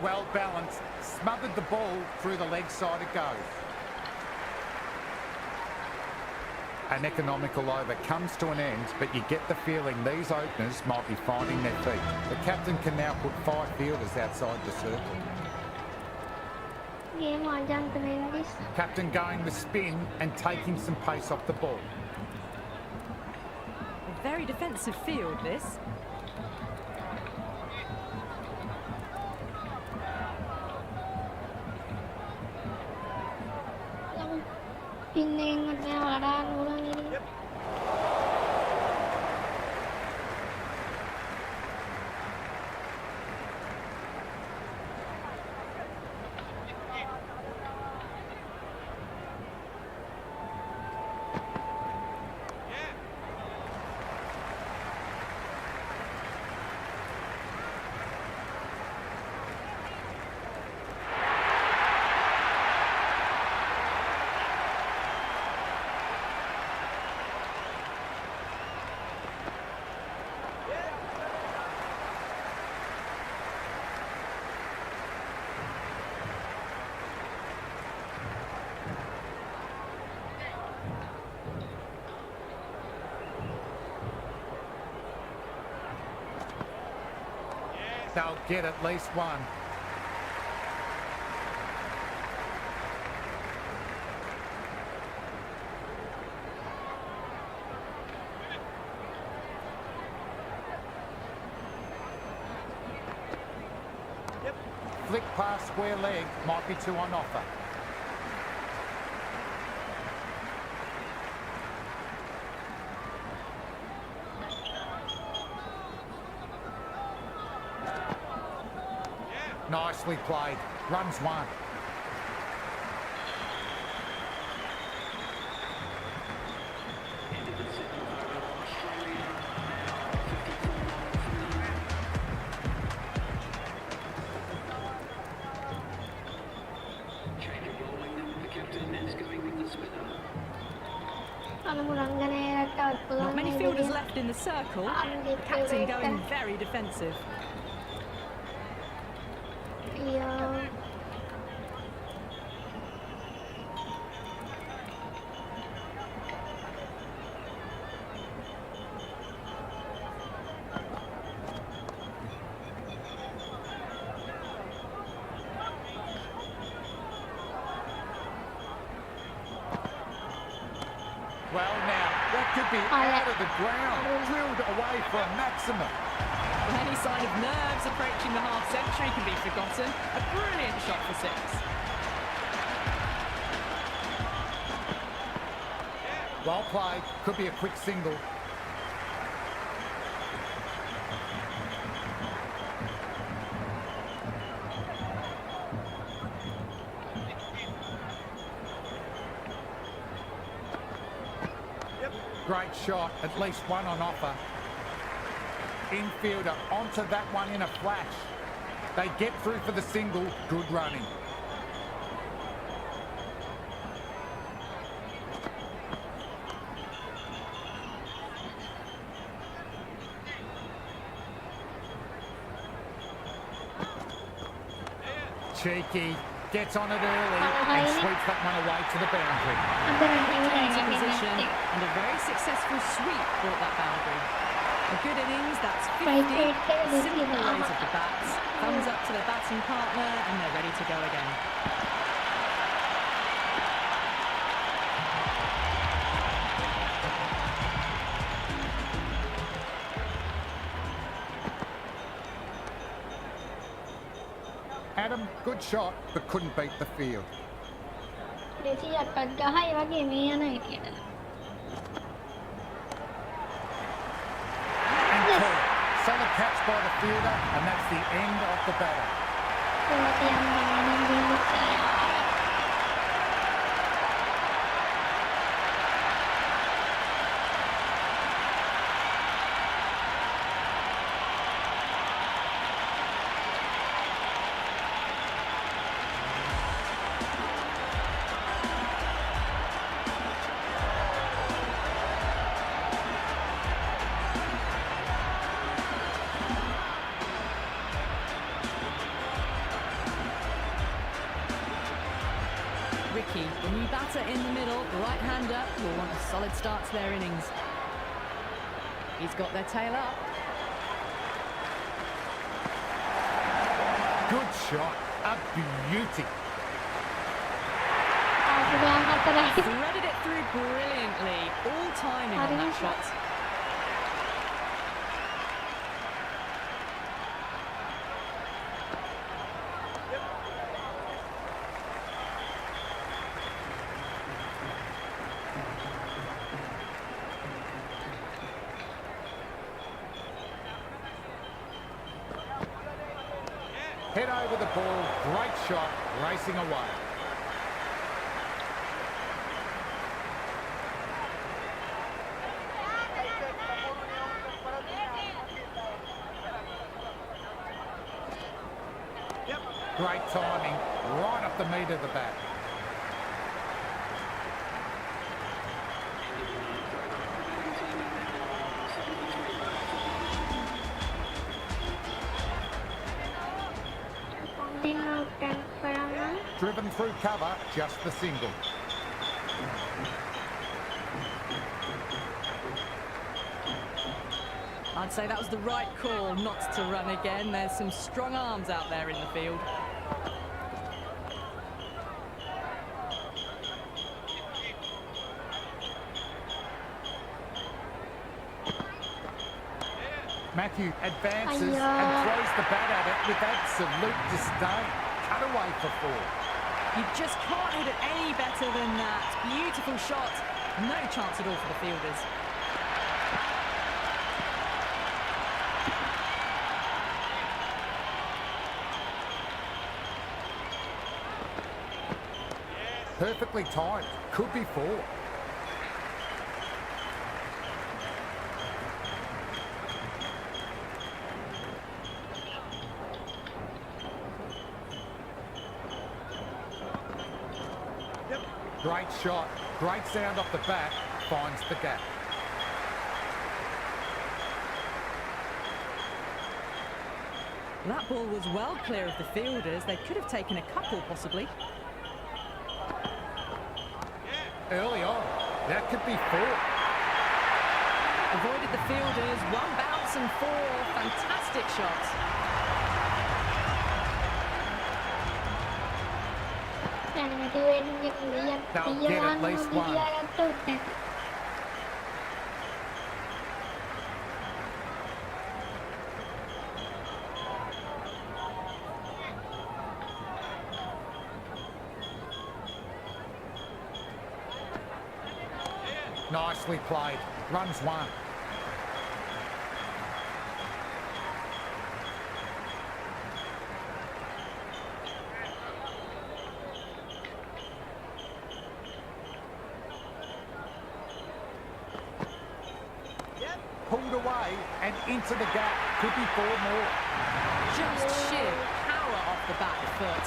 Well balanced, smothered the ball through the leg side it goes. An economical over comes to an end, but you get the feeling these openers might be finding their feet. The captain can now put 5 fielders outside the circle. Game ajan tremendous. Captain going with spin and taking some pace off the ball. A very defensive field, this. Pining at nawalan ulang ini. They'll get at least one. Flick past square leg, might be two on offer. Nicely played. Runs one. Not many fielders left in the circle. The captain going very defensive. Well now, that could be out of the ground, drilled away for a maximum. Well, any sign of nerves approaching the half-century can be forgotten. A brilliant shot for six. Well played, could be a quick single. Great shot, at least one on offer. Infielder onto that one in a flash. They get through for the single, good running. Cheeky, gets on it early and sweeps that one away to the boundary. Into position and a very successful sweep brought that boundary. A good innings, that's 50. Simple raise of the bats. Thumbs up to their batting partner and they're ready to go again. Adam, good shot, but couldn't beat the field. Solid catch by the fielder, and that's the end of the batter. Ricky, the new batter in the middle, the right-hander, will want a solid start to their innings. He's got their tail up. Good shot, a beauty. Threaded it through brilliantly, all timing on that shot. Head over the ball, great shot, racing away. Great timing, right up the meat of the bat. Driven through cover, just the single. I'd say that was the right call not to run again. There's some strong arms out there in the field. Matthew advances and throws the bat at it with absolute disdain. Cut away for 4. You just can't hit it any better than that. Beautiful shot. No chance at all for the fielders. Perfectly timed. Could be 4. Great shot. Great sound off the bat. Finds the gap. That ball was well clear of the fielders. They could have taken a couple, possibly. Early on. That could be 4. Avoided the fielders. 1 bounce and 4. Fantastic shots. They'll get at least 1. Nicely played. Runs 1. Pulled away and into the gap. Could be 4 more. Just sheer power off the back foot.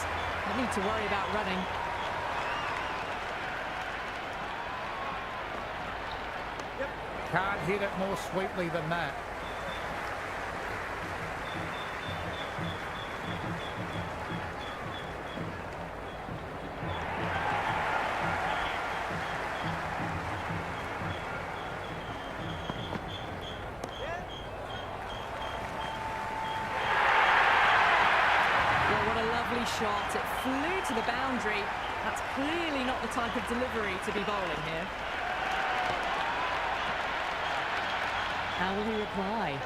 Don't need to worry about running. Can't hit it more sweetly than that. Shot. It flew to the boundary. That's clearly not the type of delivery to be bowling here. How will he reply?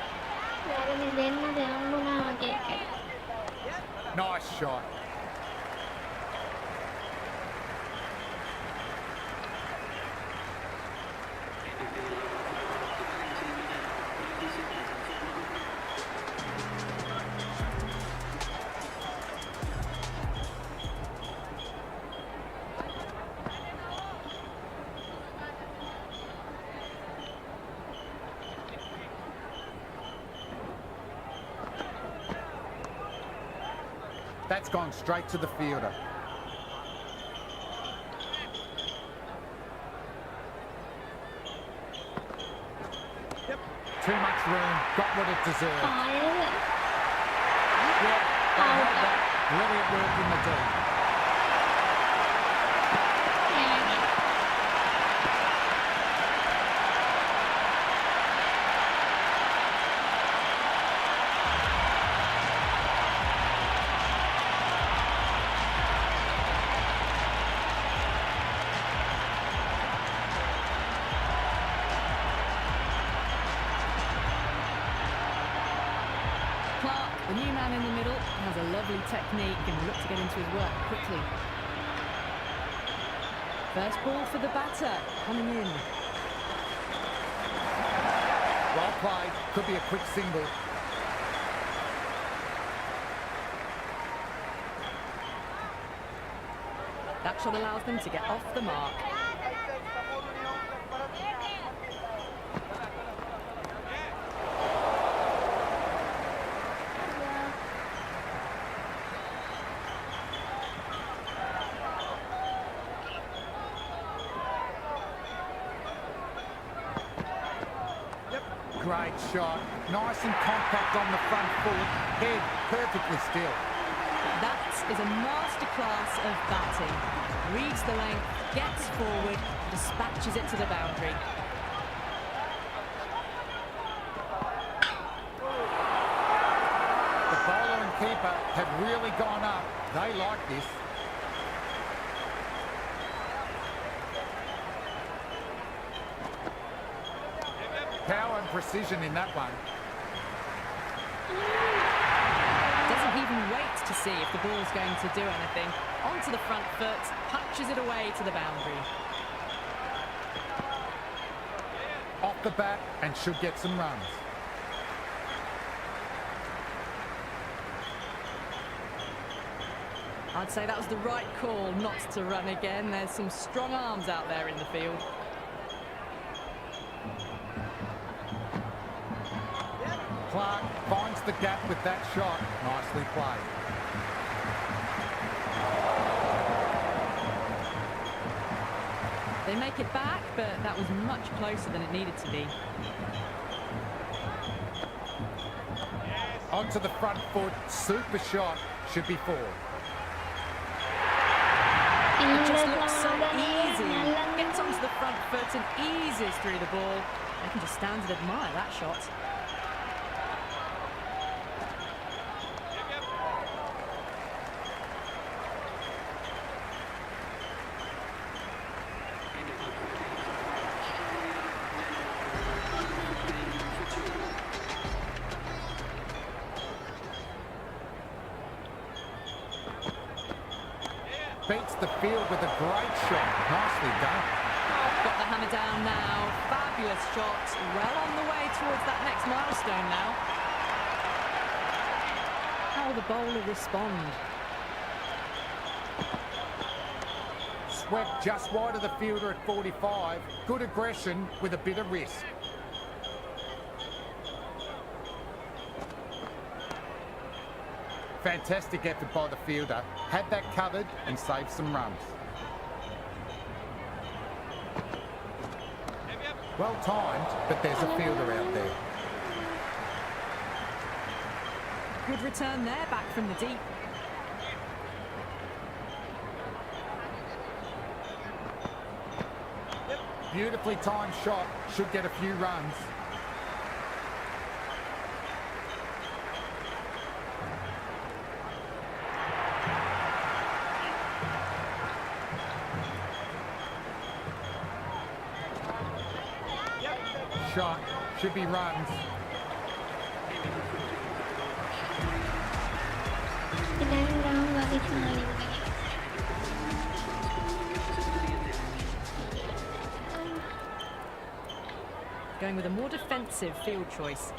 Nice shot. That's gone straight to the fielder. Yep. Too much room. Got what it deserved. Yeah, they held that. Brilliant work in the D. The new man in the middle has a lovely technique and looks to get into his work quickly. First ball for the batter, coming in. Well played. Could be a quick single. That shot allows them to get off the mark. Great shot. Nice and compact on the front foot. Head perfectly still. That is a masterclass of batting. Reads the length, gets forward, dispatches it to the boundary. Bowler and keeper have really gone up. They like this. Power and precision in that one. Doesn't even wait to see if the ball's going to do anything. Onto the front foot, punches it away to the boundary. Off the bat and should get some runs. I'd say that was the right call not to run again. There's some strong arms out there in the field. Clark finds the gap with that shot. Nicely played. They make it back, but that was much closer than it needed to be. Onto the front foot. Super shot. Should be 4. It just looks so easy. Gets onto the front foot and eases through the ball. I can just stand and admire that shot. Beats the field with a great shot. Nicely done. Got the hammer down now. Fabulous shot. Well on the way towards that next milestone now. How will the bowler respond? Swept just wide of the fielder at 45. Good aggression with a bit of risk. Fantastic effort by the fielder. Had that covered and saved some runs. Well timed, but there's a fielder out there. Good return there, back from the deep. Beautifully timed shot. Should get a few runs. Shot. Should be runs. Going with a more defensive field choice.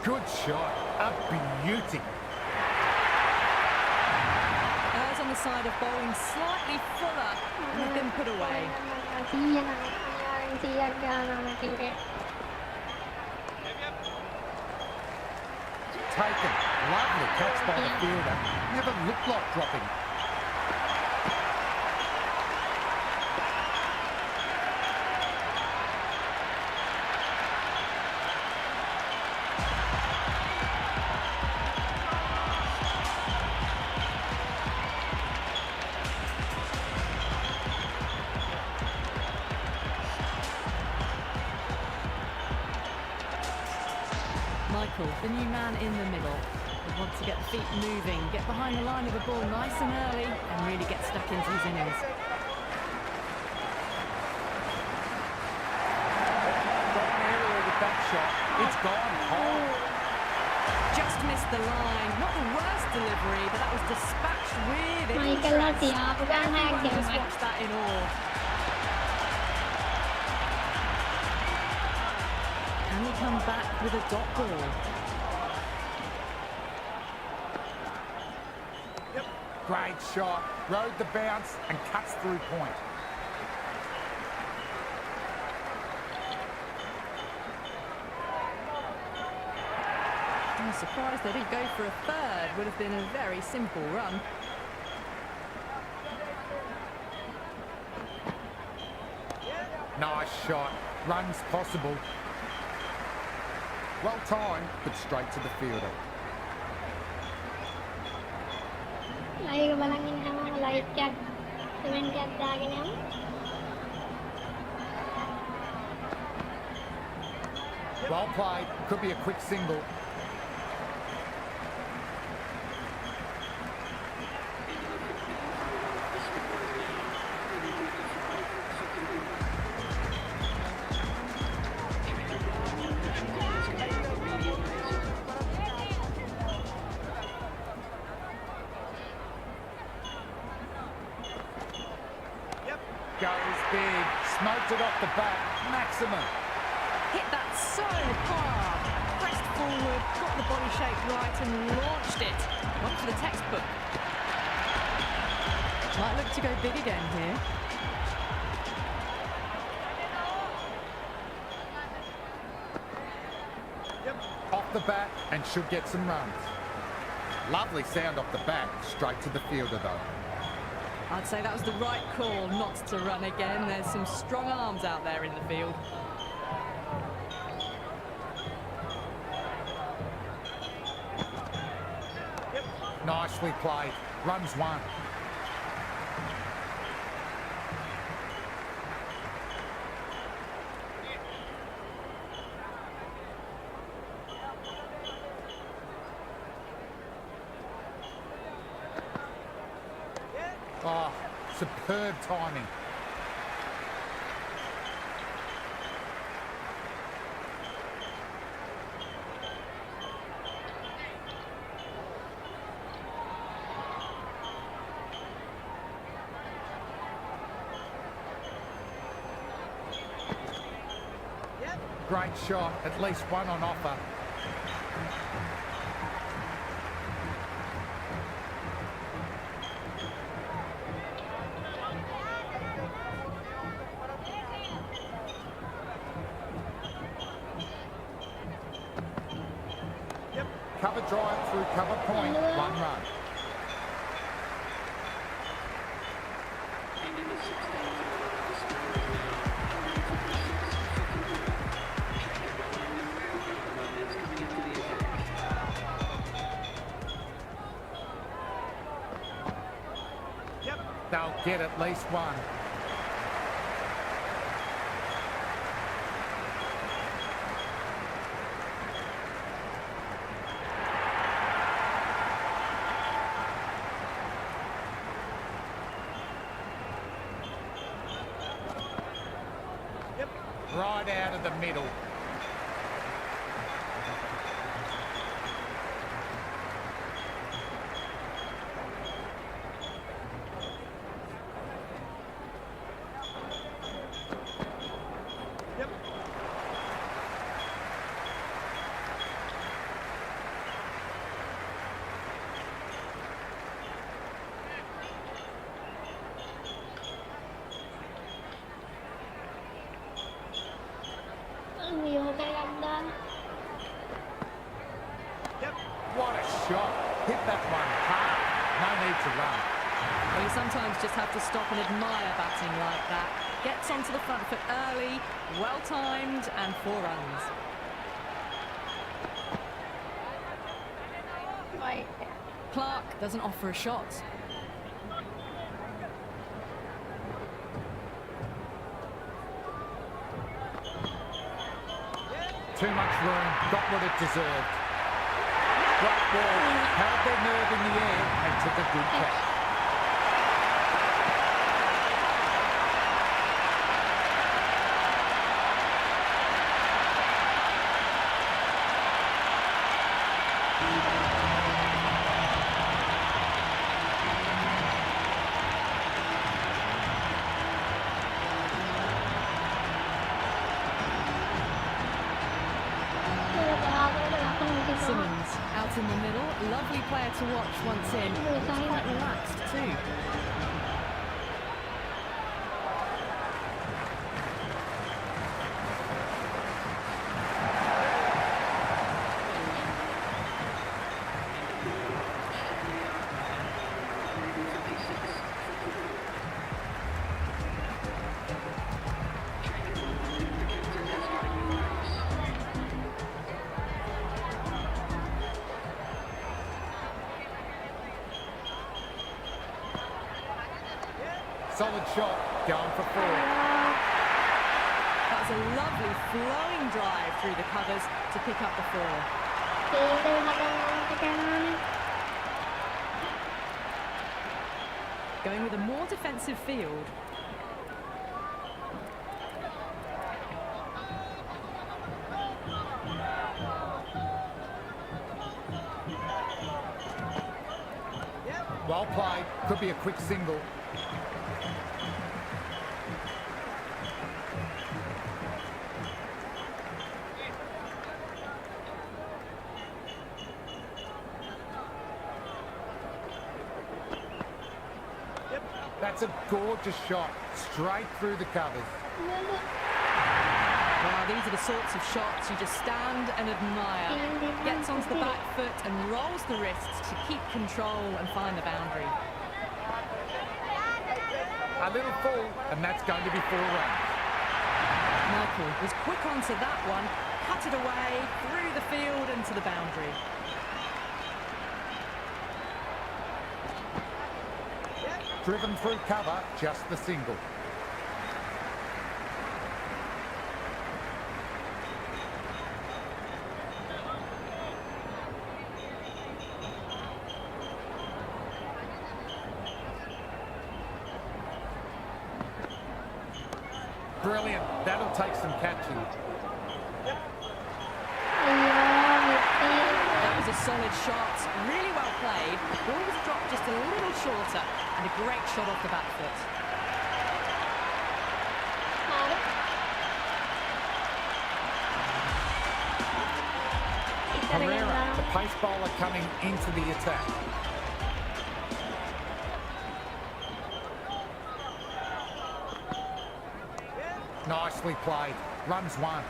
Good shot. A beauty. Errs on the side of bowling slightly fuller and they've been put away. Taken. Lovely catch by the fielder. Never looked like dropping. Michael, the new man in the middle, would want to get the feet moving, get behind the line of the ball nice and early and really get stuck into his innings. Got an area with that shot. It's gone home. Just missed the line. Not the worst delivery, but that was dispatched with Michael interest. Everyone Just watched that in awe. Can he come back with a dot ball? Great shot. Rode the bounce and cuts through point. I'm surprised they didn't go for a third. Would have been a very simple run. Nice shot. Runs possible. Well timed, but straight to the fielder. Live එක බලන් ඉන්නම like එකක් comment එකක් දාගෙන යමු. Well played. Could be a quick single. Goes big. Smoked it off the bat. Maximum. Hit that so hard. Pressed forward, got the body shape right and launched it. Went for the textbook. Might look to go big again here. Off the bat and should get some runs. Lovely sound off the bat. Straight to the fielder though. I'd say that was the right call not to run again. There's some strong arms out there in the field. Nicely played. Runs one. Oh, superb timing. Great shot, at least one on offer. Cover drive through cover point, one run. They'll get at least one. Right out of the middle. What a shot. Hit that one hard. No need to run. Well, you sometimes just have to stop and admire batting like that. Gets onto the front foot early, well timed, and 4 runs. Right. Clark doesn't offer a shot. Too much room, got what it deserved. Great ball, held their nerve in the air and took a good catch. Simmons out in the middle, lovely player to watch once in. Quite relaxed too. solid shot, going for 4. That was a lovely flowing drive through the covers to pick up the 4. Going with a more defensive field. Well played, could be a quick single. That's a gorgeous shot, straight through the covers. Wow, these are the sorts of shots you just stand and admire. Gets onto the back foot and rolls the wrists to keep control and find the boundary. A little full, and that's going to be 4 runs. Michael was quick onto that one, cut it away, through the field and to the boundary. Driven through cover, just the single. Brilliant. That'll take some catching. That was a solid shot. Really well played. Ball was dropped just a little shorter and a great shot off the back foot. Herrera, the pace bowler, coming into the attack. Nicely played. Runs 1.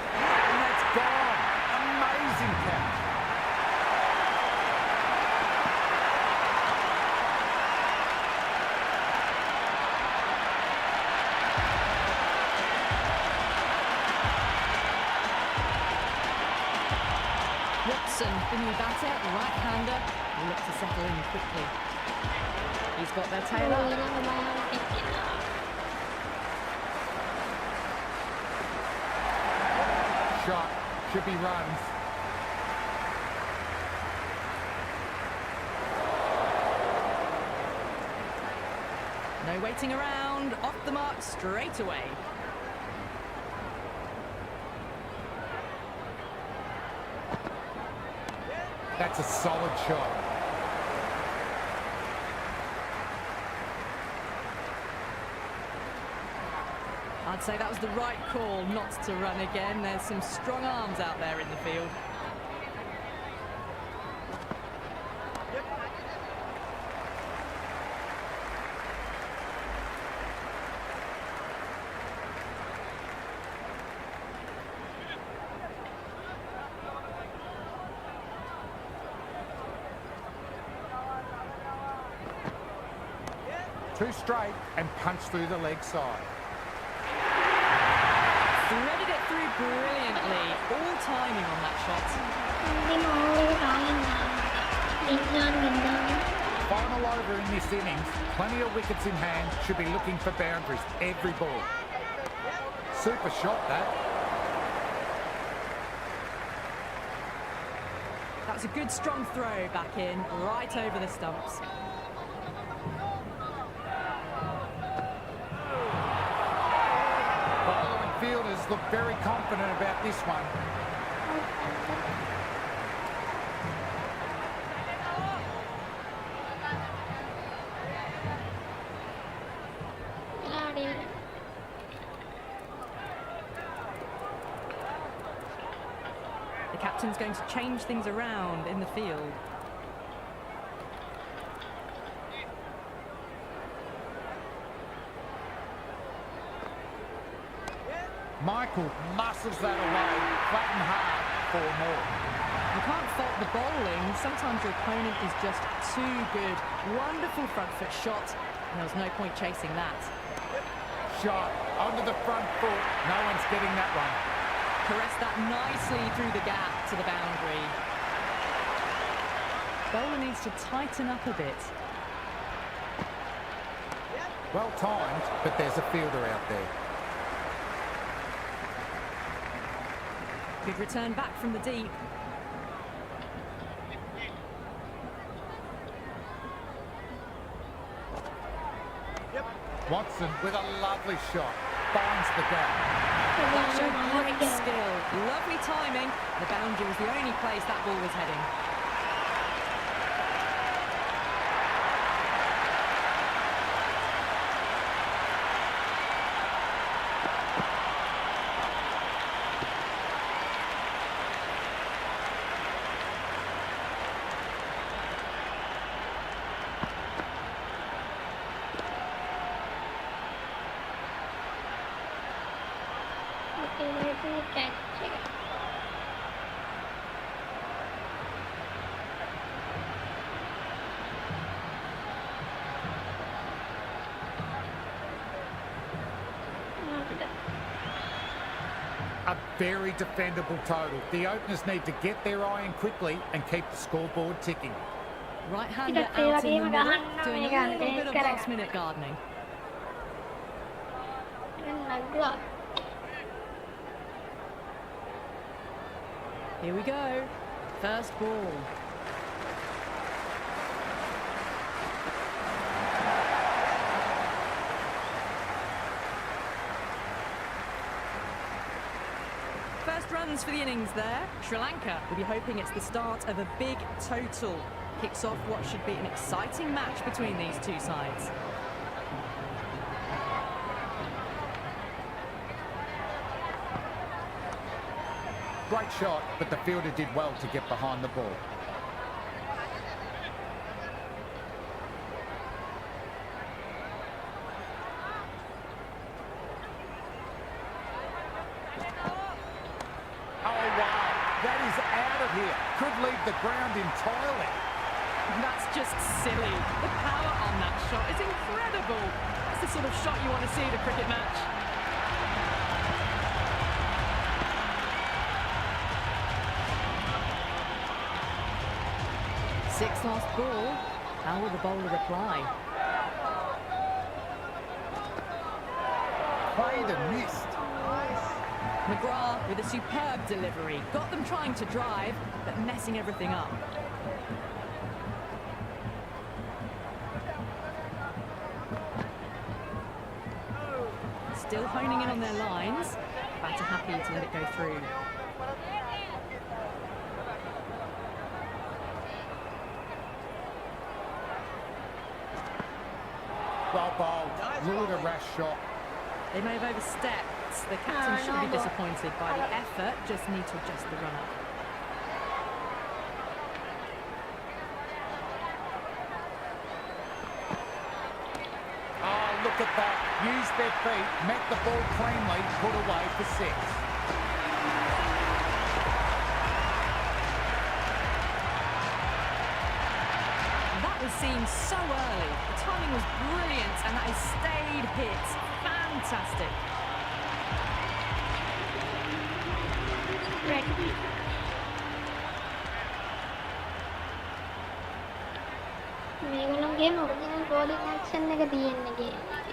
And that's gone. Amazing catch. Watson, the new batter, right-hander, will look to settle in quickly. He's got their tail up. Shot. Should be runs. No waiting around, off the mark straight away. That's a solid shot. I'd say that was the right call not to run again. There's some strong arms out there in the field. Two straight and punch through the leg side. Threaded it through brilliantly. All timing on that shot. Final over in this innings. Plenty of wickets in hand. Should be looking for boundaries every ball. Super shot, that. That was a good strong throw back in, right over the stumps. Fielders look very confident about this one. The captain's going to change things around in the field. Michael muscles that away, flat and hard for more. You can't fault the bowling. Sometimes your opponent is just too good. Wonderful front foot shot. And there was no point chasing that. Shot onto the front foot. No one's getting that one. Caressed that nicely through the gap to the boundary. Bowler needs to tighten up a bit. Well timed, but there's a fielder out there. Good return back from the deep. Watson with a lovely shot. Finds the gap. That showed great skill. Lovely timing. The boundary was the only place that ball was heading. A very defendable total. The openers need to get their eye in quickly and keep the scoreboard ticking. Right-hander out in the middle, doing a little bit of last-minute gardening. Here we go. First ball. First runs for the innings there. Sri Lanka will be hoping it's the start of a big total. Kicks off what should be an exciting match between these two sides. Great shot, but the fielder did well to get behind the ball. Could leave the ground entirely. That's just silly. The power on that shot is incredible. That's the sort of shot you want to see at a cricket match. Sixth last ball. How will the bowler reply? Played and missed. McGrath with a superb delivery. Got them trying to drive, but messing everything up. Still honing in on their lines. Batter happy to let it go through. Well bowled. Ruled a rash shot. They may have overstepped. The captain shouldn't be disappointed by the effort, just need to adjust the run-up. Oh, look at that. Used their feet, met the ball cleanly, put away for six. That was seen so early. The timing was brilliant, and that has stayed hit. Fantastic. මේගොල්ලන්ගේ original bowling action එක තියෙන්නේ game එකේ.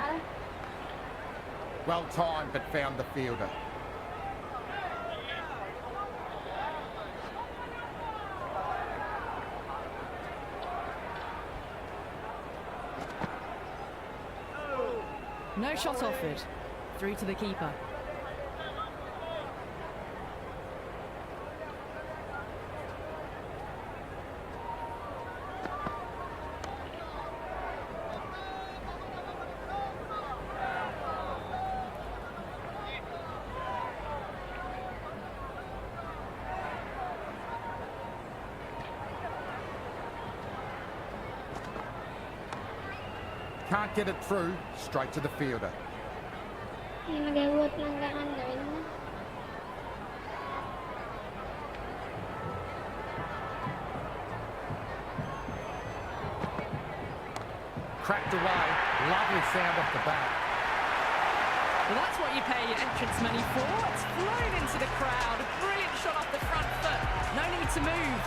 අර Well timed, but found the fielder. No shot offered. Through to the keeper. Can't get it through, straight to the fielder. එහෙම ගැව්වොත් නම් ගහන්න වෙන්නේ. cracked away. Lovely sound off the bat. Well, that's what you pay your entrance money for. It's flown into the crowd. A brilliant shot off the front foot. No need to move.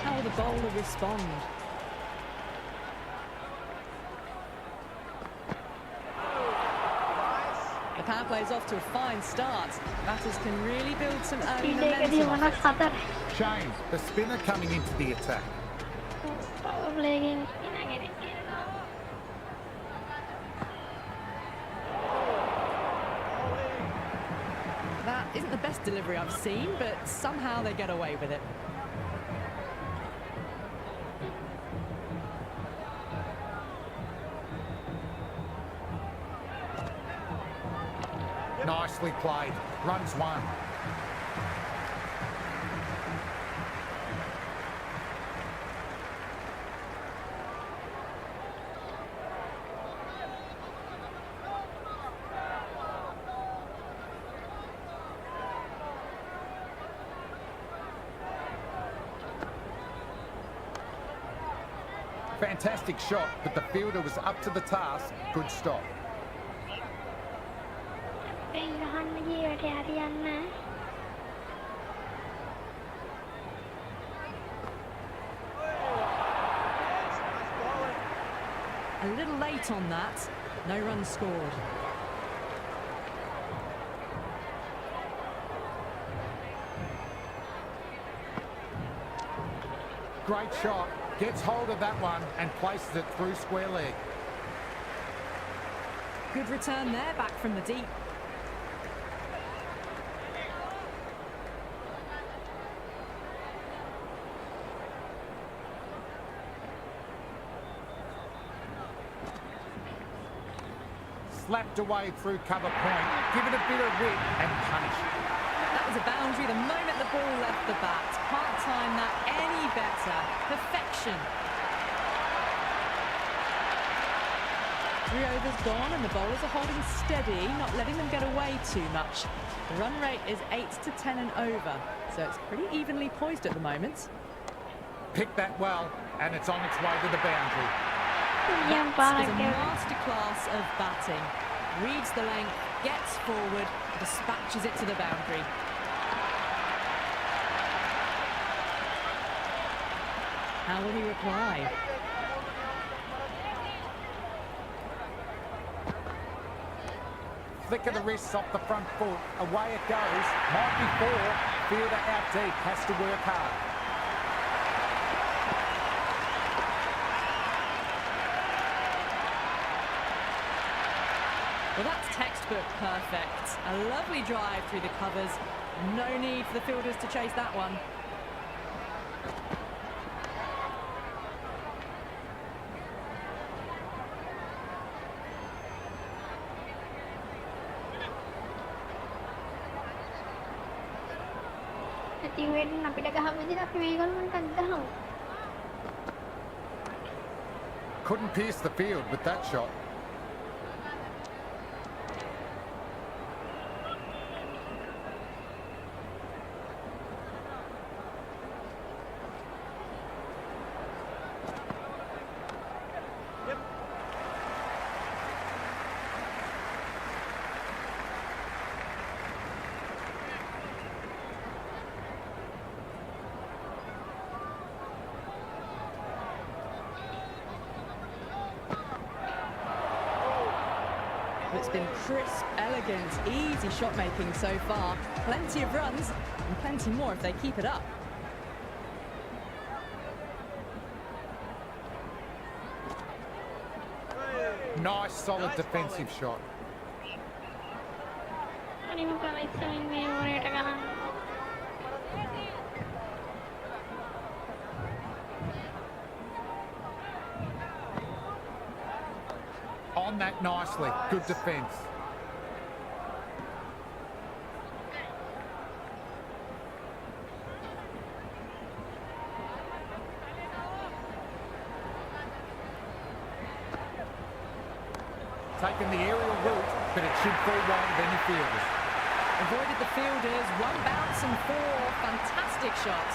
How will the bowler respond? The power play is off to a fine start. Batters can really build some early momentum off it. Shane, the spinner coming into the attack. That isn't the best delivery I've seen, but somehow they get away with it. Nicely played. Runs one. Fantastic shot, but the fielder was up to the task. Good stop. A little late on that. No runs scored. Great shot. Gets hold of that one and places it through square leg. Good return there, back from the deep. Slapped away through cover point. Give it a bit of whip and punish. That was a boundary the moment the ball left the bat. Can't time that any better. Perfection. 3 overs gone and the bowlers are holding steady, not letting them get away too much. The run rate is 8 to 10 and over, so it's pretty evenly poised at the moment. Picked that well, and it's on its way to the boundary. That is a masterclass of batting. Reads the length, gets forward, dispatches it to the boundary. How will he reply? Flick of the wrists off the front foot. Away it goes. Might be 4. Fielder out deep. Has to work hard. Well, that's textbook perfect. A lovely drive through the covers. No need for the fielders to chase that one. Couldn't pierce the field with that shot. It's been crisp, elegant, easy shot making so far. Plenty of runs and plenty more if they keep it up. Nice, solid defensive shot. On that nicely. Good defence. Taking the aerial route, but it should fall wide of any fielders. Avoided the fielders, one bounce and four. Fantastic shots.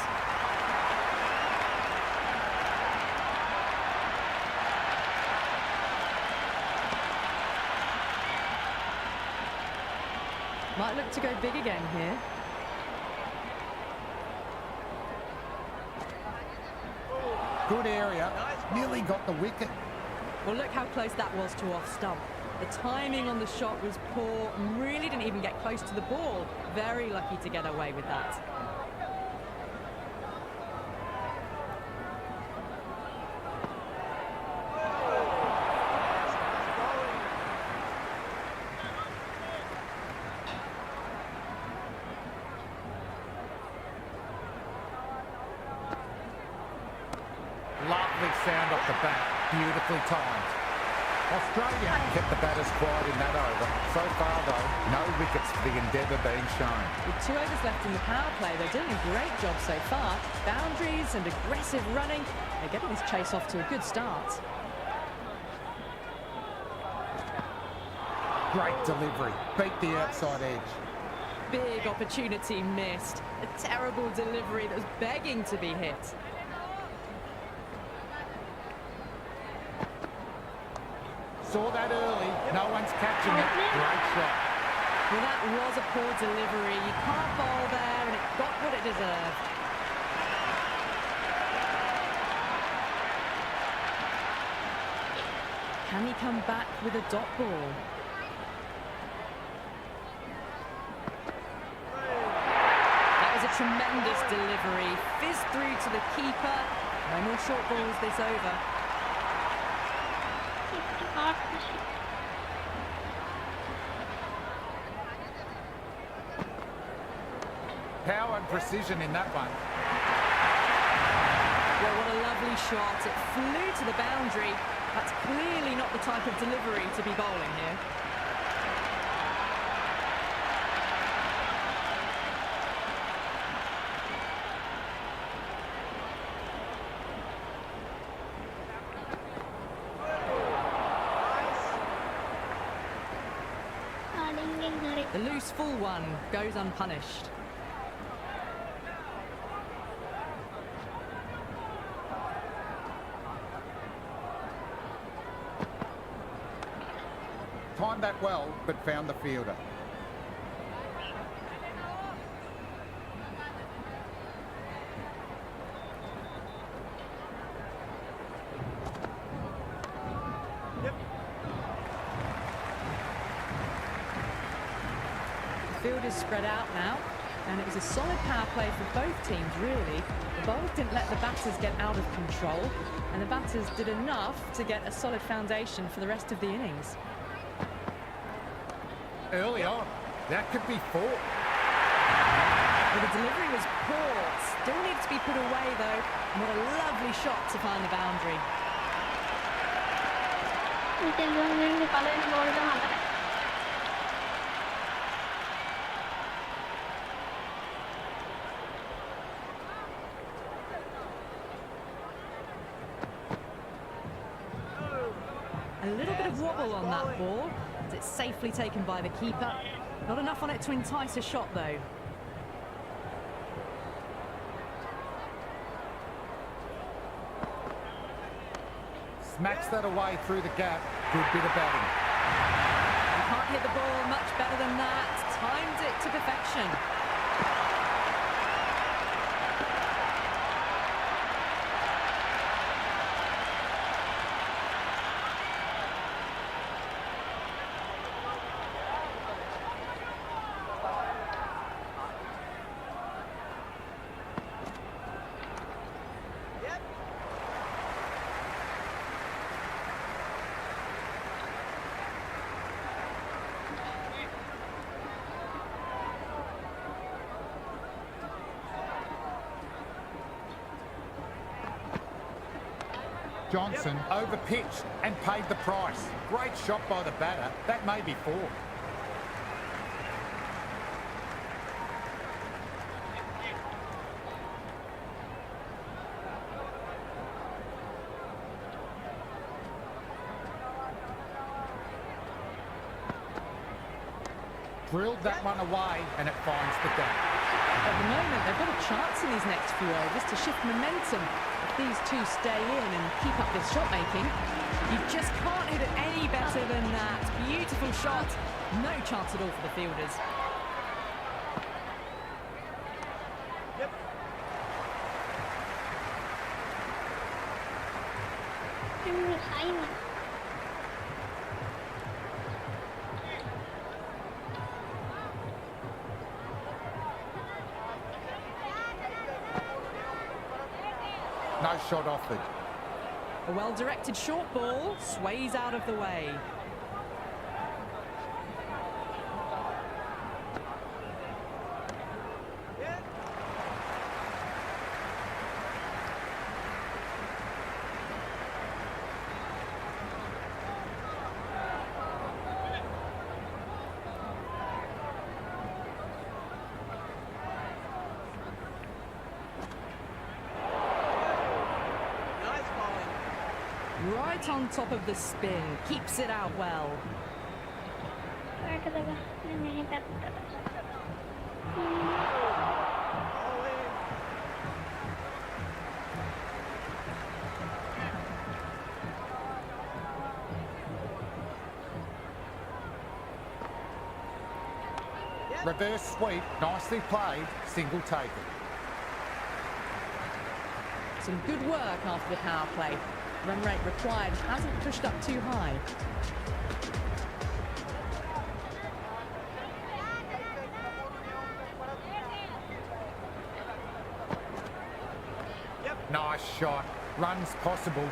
Might look to go big again here. Good area, nearly got the wicket. Well, look how close that was to off stump. The timing on the shot was poor, really didn't even get close to the ball. Very lucky to get away with that. Lovely sound off the bat, beautifully timed. Australia kept the batters quiet in that over. So far, though, no wickets for the endeavour being shown. With 2 overs left in the power play, they're doing a great job so far. Boundaries and aggressive running. They're getting this chase off to a good start. Great delivery, beat the outside edge. Big opportunity missed. A terrible delivery that was begging to be hit. Saw that early, no one's catching it. Great shot. Well, that was a poor delivery. You can't bowl there, and it got what it deserved. Can he come back with a dot ball? That was a tremendous delivery. Fizzed through to the keeper. No more short balls this over. Power and precision in that one. Well, what a lovely shot. It flew to the boundary. That's clearly not the type of delivery to be bowling here. The loose full one goes unpunished. Timed that well, but found the fielder. Field is spread out now, and it was a solid power play for both teams, really. The bowlers didn't let the batters get out of control, and the batters did enough to get a solid foundation for the rest of the innings. Early on, that could be four. Well, the delivery was poor, still needs to be put away though, and what a lovely shot to find the boundary. A little bit of wobble on that ball, as it's safely taken by the keeper. Not enough on it to entice a shot though. Smacks that away through the gap. Good bit of batting. You can't hit the ball much better than that. Timed it to perfection. Johnson over-pitched and paid the price. Great shot by the batter. That may be four. drilled that one away and it finds the gap. At the moment, they've got a chance in these next few overs to shift momentum. If these two stay in and keep up this shot making, you just can't hit it any better than that. Beautiful shot. No chance at all for the fielders. No shot offered. A well-directed short ball sways out of the way. Right on top of the spin, keeps it out well. Reverse sweep, nicely played, single taken. Some good work after the power play. Run rate required hasn't pushed up too high. Nice shot. Runs possible.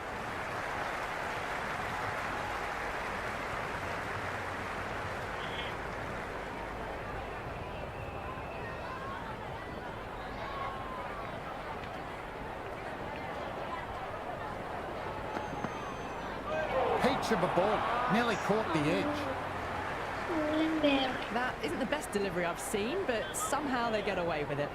Peach of a ball. Nearly caught the edge. That isn't the best delivery I've seen, but somehow they get away with it.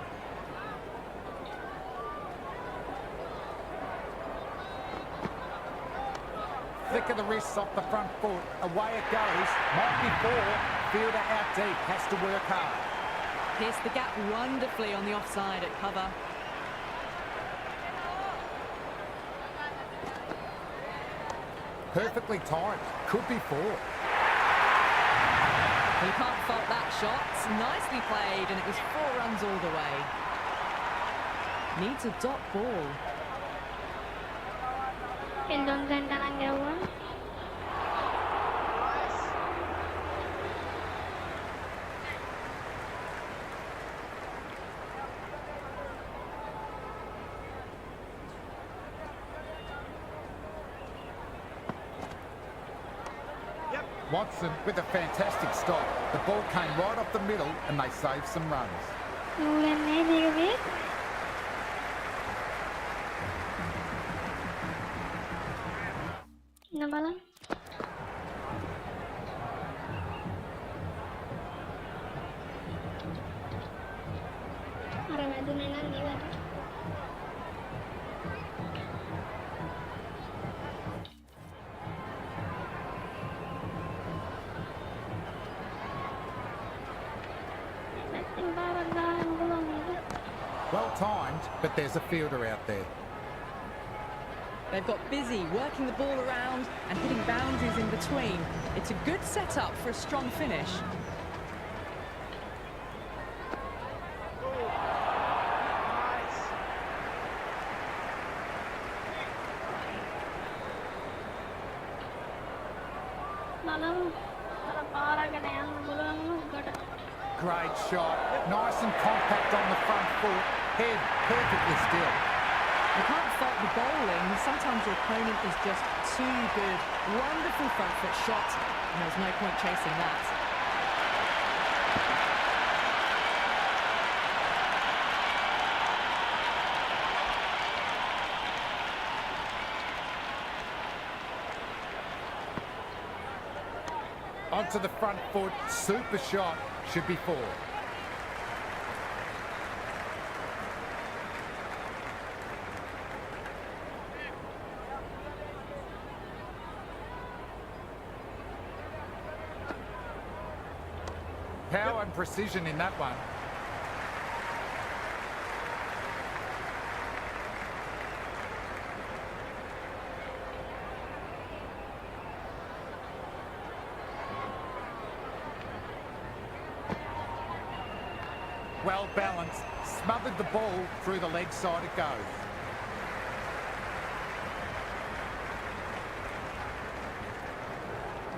Flick of the wrists off the front foot. Away it goes. Might be four. Fielder out deep. Has to work hard. Pierced the gap wonderfully on the offside at cover. Perfectly timed. Could be four. You can't fault that shot. Nicely played, and it was 4 runs all the way. Needs a dot ball. Watson with a fantastic stop. The ball came right off the middle and they saved some runs. Well timed, but there's a fielder out there. They've got busy working the ball around and hitting boundaries in between. It's a good setup for a strong finish. Great shot. Nice and compact on the front foot. Head perfectly still. You can't fault the bowling. Sometimes your opponent is just too good. Wonderful front foot shot, and there's no point chasing that. Onto the front foot. Super shot. Should be four. power and precision in that one. Well balanced, smothered the ball through the leg side it goes.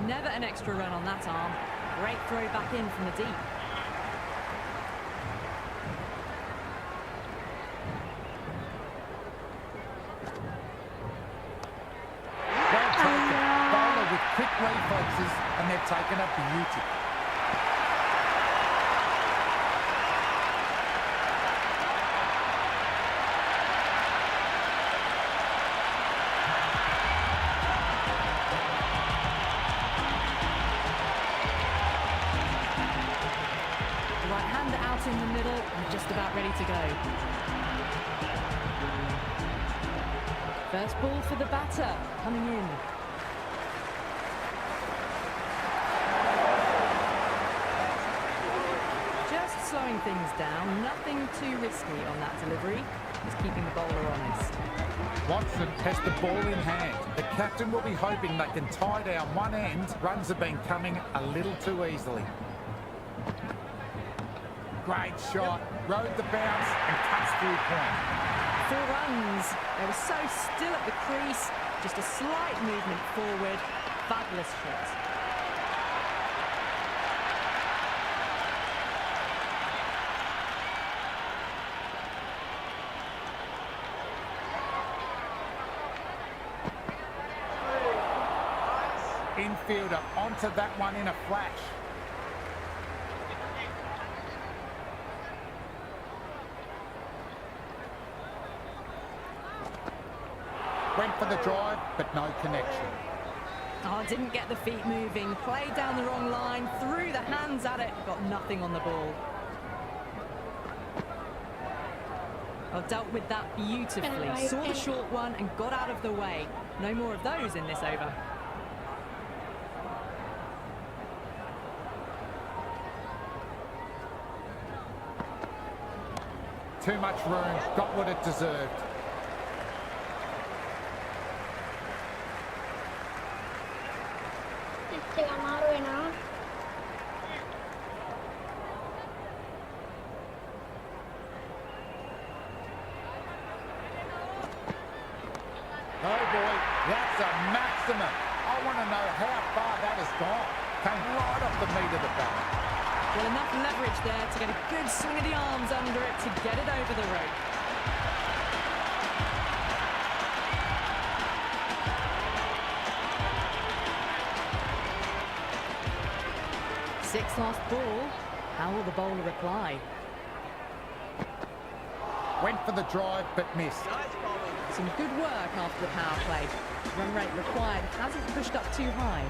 Never an extra run on that arm. Great throw back in from the deep. Well taken. Bowler with quick reflexes, and they've taken a beauty. In the middle and just about ready to go. First ball for the batter coming in. Just slowing things down, nothing too risky on that delivery. Just keeping the bowler honest. Watson has the ball in hand. The captain will be hoping they can tie down one end. Runs have been coming a little too easily. Great shot, rode the bounce and cuts through point. 4 runs. They were so still at the crease. Just a slight movement forward. Fabulous shot. Infielder onto that one in a flash. Went for the drive, but no connection. Oh, didn't get the feet moving. Played down the wrong line, threw the hands at it, got nothing on the ball. Well, dealt with that beautifully. Saw the short one and got out of the way. No more of those in this over. Too much room, got what it deserved. Oh boy, that's a maximum. I want to know how far that has gone. Came right off the meat of the bat. Well, enough leverage there to get a good swing of the arms under it to get it over the rope. Sixth last ball. How will the bowler reply? Went for the drive, but missed. Some good work after the power play. Run rate required hasn't pushed up too high.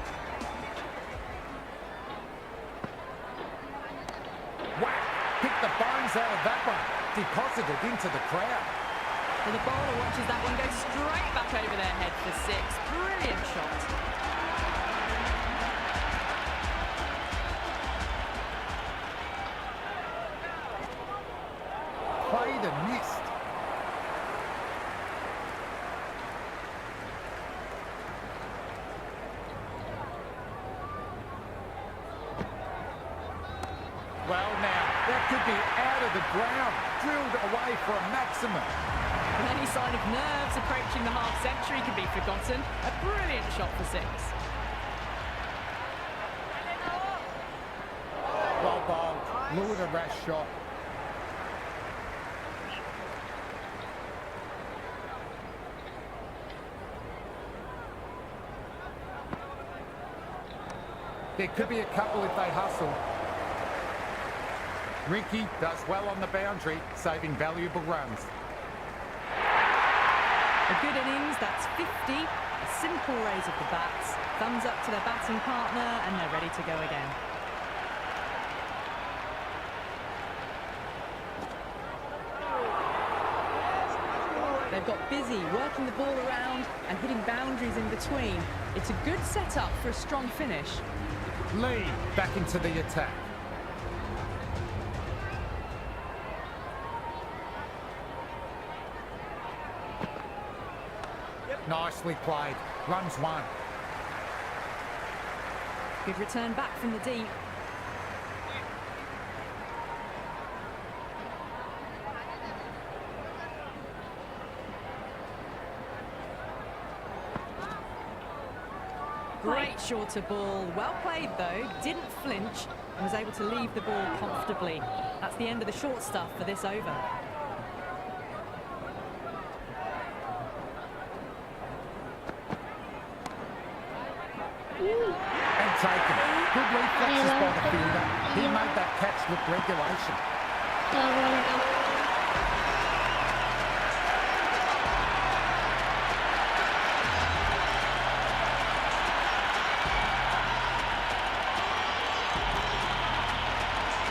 Whack! Picked the bones out of that one. Deposited into the crowd. Well, the bowler watches that one go straight back over their head for 6. Brilliant shot. Played and missed. Well now, that could be out of the ground, drilled away for a maximum. Any sign of nerves approaching the half-century could be forgotten. A brilliant shot for 6. Well bowled, lured a rash shot. There could be a couple if they hustle. Ricky does well on the boundary, saving valuable runs. A good innings, that's 50. A simple raise of the bats. Thumbs up to their batting partner, and they're ready to go again. They've got busy working the ball around and hitting boundaries in between. It's a good setup for a strong finish. Lee back into the attack. Nicely played. Runs one. Good return back from the deep. Great shorter ball. Well played though. Didn't flinch and was able to leave the ball comfortably. That's the end of the short stuff for this over. And taken. Good reflexes by the fielder. He made that catch look regulation.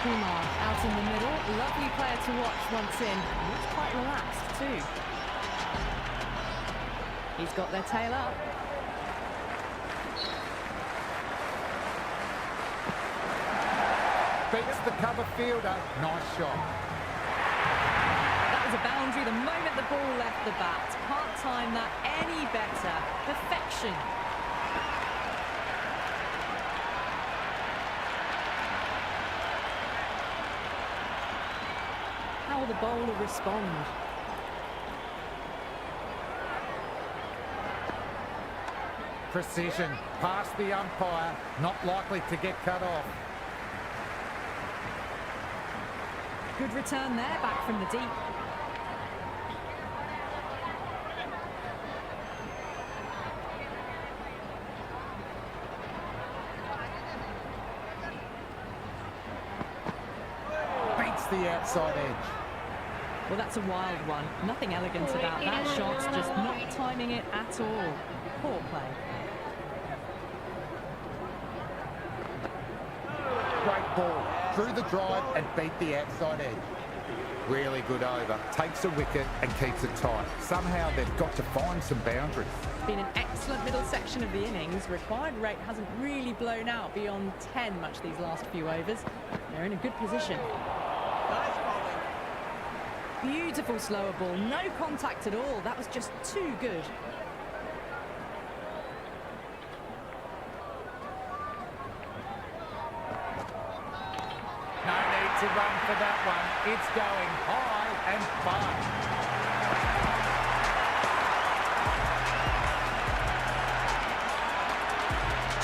Out in the middle, lovely player to watch once in. Looks quite relaxed too. He's got their tail up. Beats the cover fielder. Nice shot. That was a boundary the moment the ball left the bat. Can't time that any better. Perfection. How will the bowler respond? Precision. Past the umpire. Not likely to get cut off. Good return there, back from the deep. Beats the outside edge. Well, that's a wild one. Nothing elegant about that shot, just not timing it at all. Poor play. Great ball. Through the drive and beat the outside edge. Really good over. Takes a wicket and keeps it tight. Somehow they've got to find some boundaries. It's been an excellent middle section of the innings. Required rate hasn't really blown out beyond 10 much these last few overs. They're in a good position. Beautiful slower ball. No contact at all. That was just too good. No need to run for that one. It's going high and far.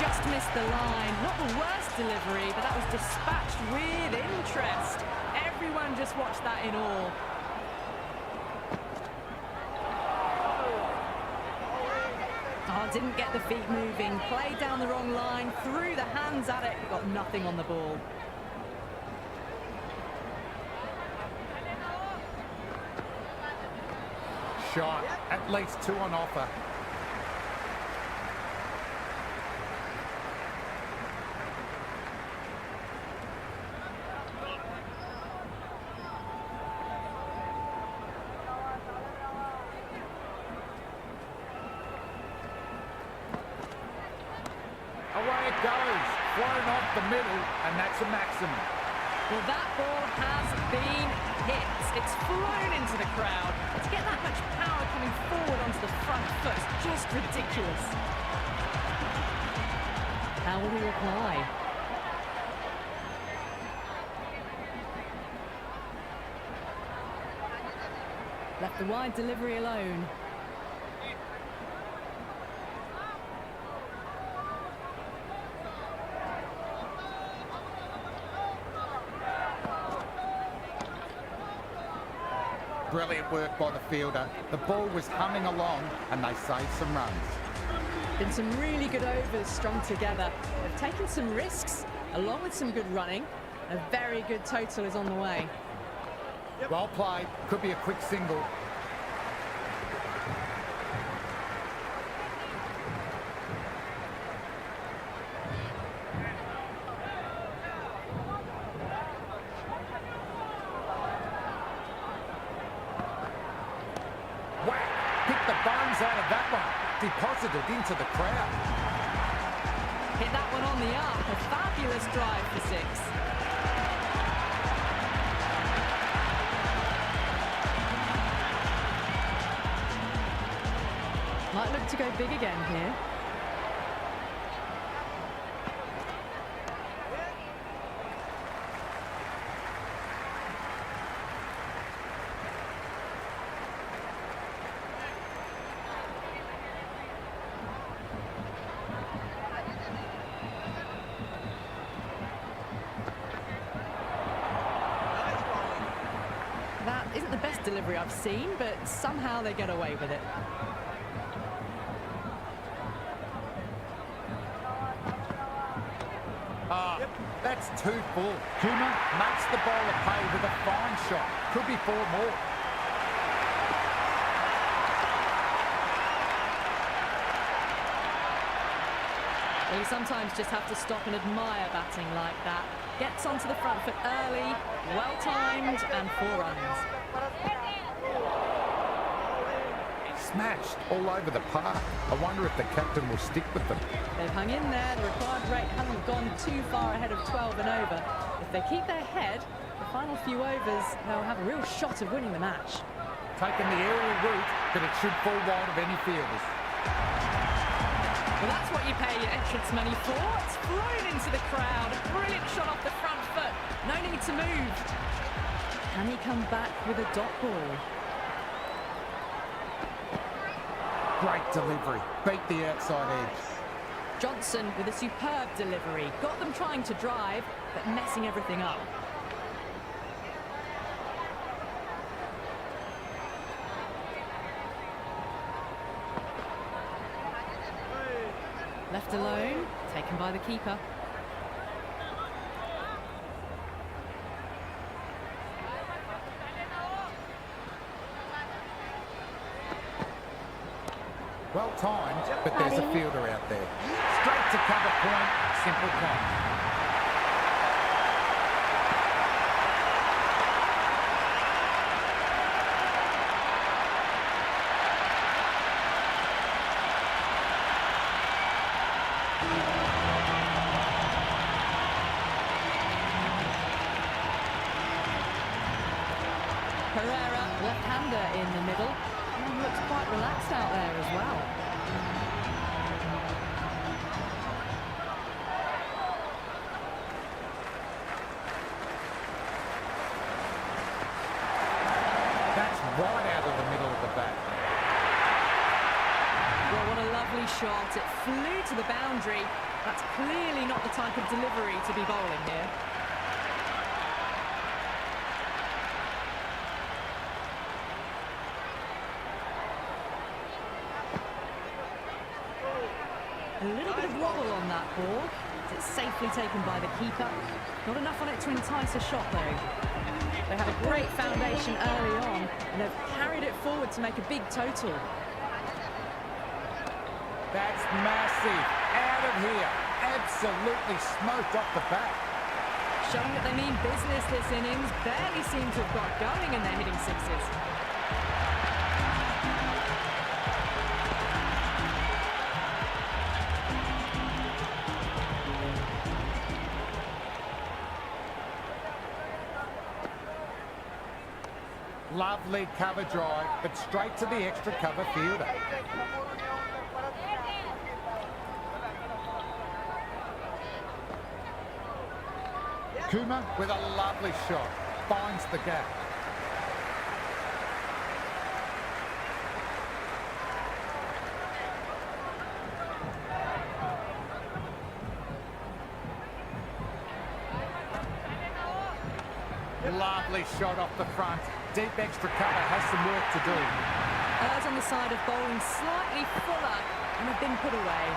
Just missed the line. Not the worst delivery, but that was dispatched with interest. Everyone just watched that in awe. Oh, didn't get the feet moving. Played down the wrong line. Threw the hands at it. Got nothing on the ball. Shot. At least two on offer. Away it goes. Flown off the middle, and that's a maximum. Well, that ball has been hit. It's flown into the crowd. To get that much power coming forward onto the front foot is just ridiculous. How will he reply? Left the wide delivery alone. Brilliant work by the fielder. The ball was humming along and they saved some runs. Been some really good overs strung together. They've taken some risks along with some good running. A very good total is on the way. Well played. Could be a quick single. Out of that one, deposited into the crowd. Hit that one on the arc, a fabulous drive for six. Might look to go big again here. That isn't the best delivery I've seen, but somehow they get away with it. That's 2 full. Kuma makes the bowler pay with a fine shot. Could be 4 more. Well, you sometimes just have to stop and admire batting like that. Gets onto the front foot early, well-timed, and 4 runs. Smashed all over the park. I wonder if the captain will stick with them. They've hung in there. The required rate hasn't gone too far ahead of 12 and over. If they keep their head, the final few overs, they'll have a real shot of winning the match. Taking the aerial route, but it should fall wide of any fielders. Well, that's what you pay your entrance money for. It's flown into the crowd. A brilliant shot off the front foot. No need to move. Can he come back with a dot ball? Great delivery. Beat the outside edge. Johnson with a superb delivery. Got them trying to drive, but messing everything up. Left alone, taken by the keeper. Well timed, but there's a fielder out there. Straight to cover point, simple point. Pereira, left-hander in the middle, and looks quite relaxed out there as well. That's right out of the middle of the bat. Well, what a lovely shot. It flew to the boundary. That's clearly not the type of delivery to be bowling here. A little bit of wobble on that ball. It's safely taken by the keeper. Not enough on it to entice a shot, though. They had a great foundation early on, and they've carried it forward to make a big total. That's massive. Out of here. Absolutely smoked off the bat. Showing that they mean business this innings. Barely seem to have got going, and they're hitting sixes. Lovely cover drive, but straight to the extra cover fielder. Kuma with a lovely shot, finds the gap. Lovely shot off the front. Deep extra cover has some work to do. Errs on the side of bowling slightly fuller, and have been put away.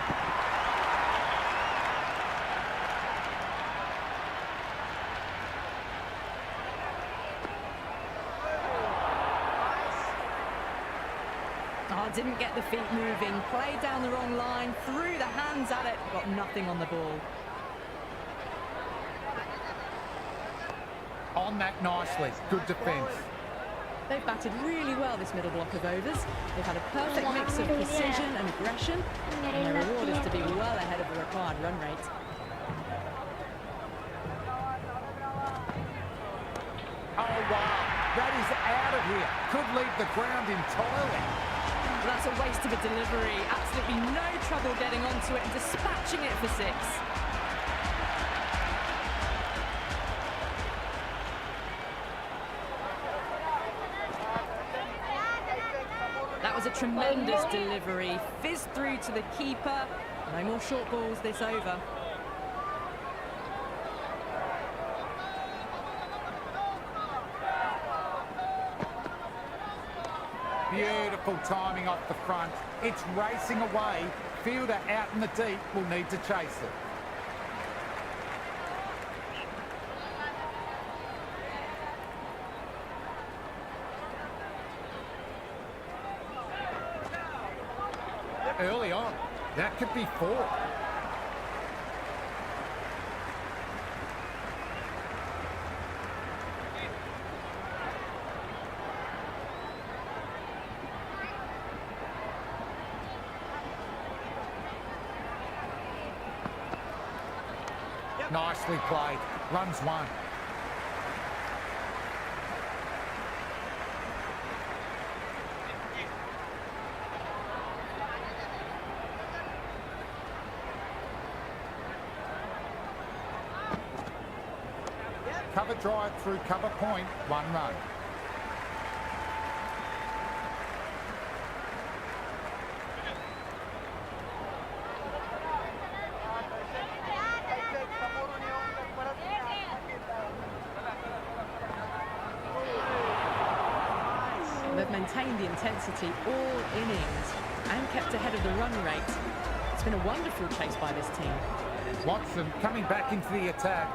Oh, didn't get the feet moving. Played down the wrong line, threw the hands at it, got nothing on the ball. On that nicely. Good defence. They've batted really well this middle block of overs. They've had a perfect mix of precision and aggression, and their reward is to be well ahead of the required run rate. Oh, wow. That is out of here. Could leave the ground entirely. That's a waste of a delivery. Absolutely no trouble getting onto it and dispatching it for 6. That was a tremendous delivery. Fizzed through to the keeper. No more short balls this over. Beautiful timing off the front. It's racing away. Fielder out in the deep will need to chase it. Early on, that could be 4. Nicely played. Runs 1. Cover drive through cover point, 1 run. They've maintained the intensity all innings and kept ahead of the run rate. It's been a wonderful chase by this team. Watson coming back into the attack.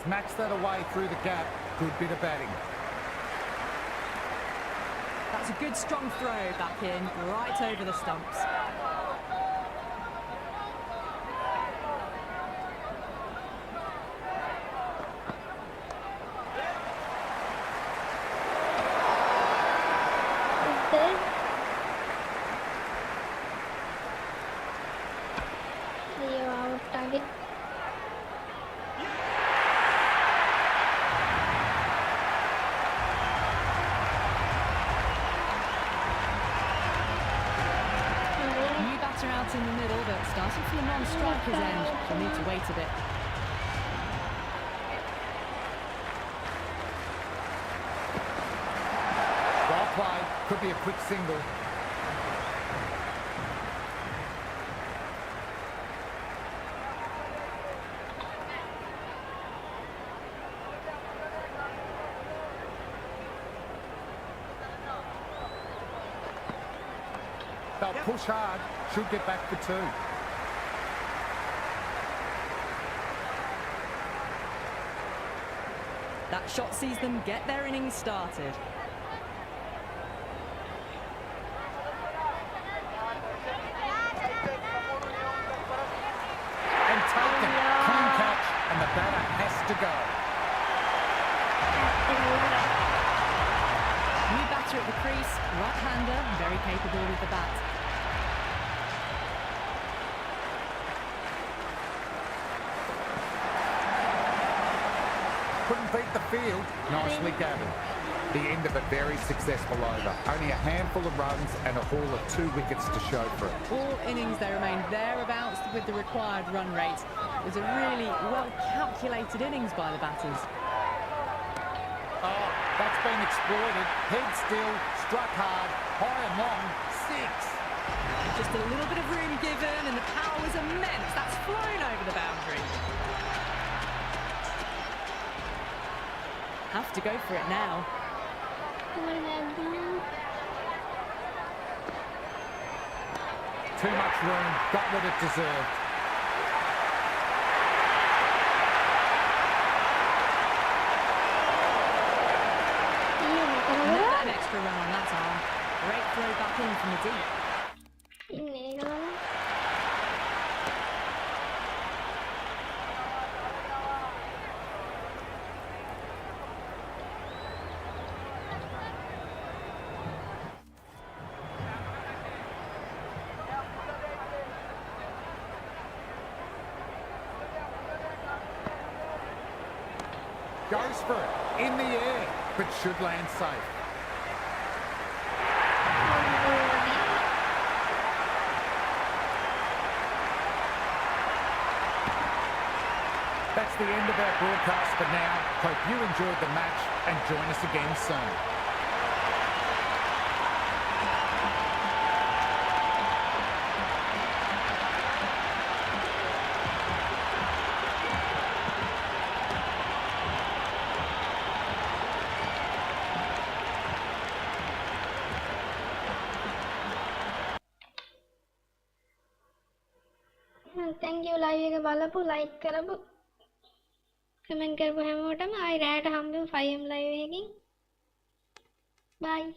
Smacks that away through the gap. Good bit of batting. That's a good strong throw back in, right over the stumps. Out in the middle, but starting from the non-striker's end, she'll need to wait a bit. Well played. Could be a quick single. They'll push hard. Should get back for 2. That shot sees them get their innings started. And taken. Clean catch, and the batter has to go. New batter at the crease, right-hander, very capable with the bat. Couldn't beat the field. Nicely gathered. The end of a very successful over. Only a handful of runs and a haul of 2 wickets to show for it. All innings they remained thereabouts with the required run rate. It was a really well-calculated innings by the batters. Oh, that's been exploited. Head still, struck hard, high and long, 6. Just a little bit of room given and the power was immense. That's flown over the boundary. Have to go for it now. Too much room, got what it deserved. An extra run on that arm. Great throw back in from the deep. Goes for it. In the air. But should land safe. That's the end of our broadcast for now. Hope you enjoyed the match and join us again soon. Thank you live එක බලපු like කරපු comment කරපු හැමෝටම ආයි රැයට හම්බෙමු 5M live එකකින් bye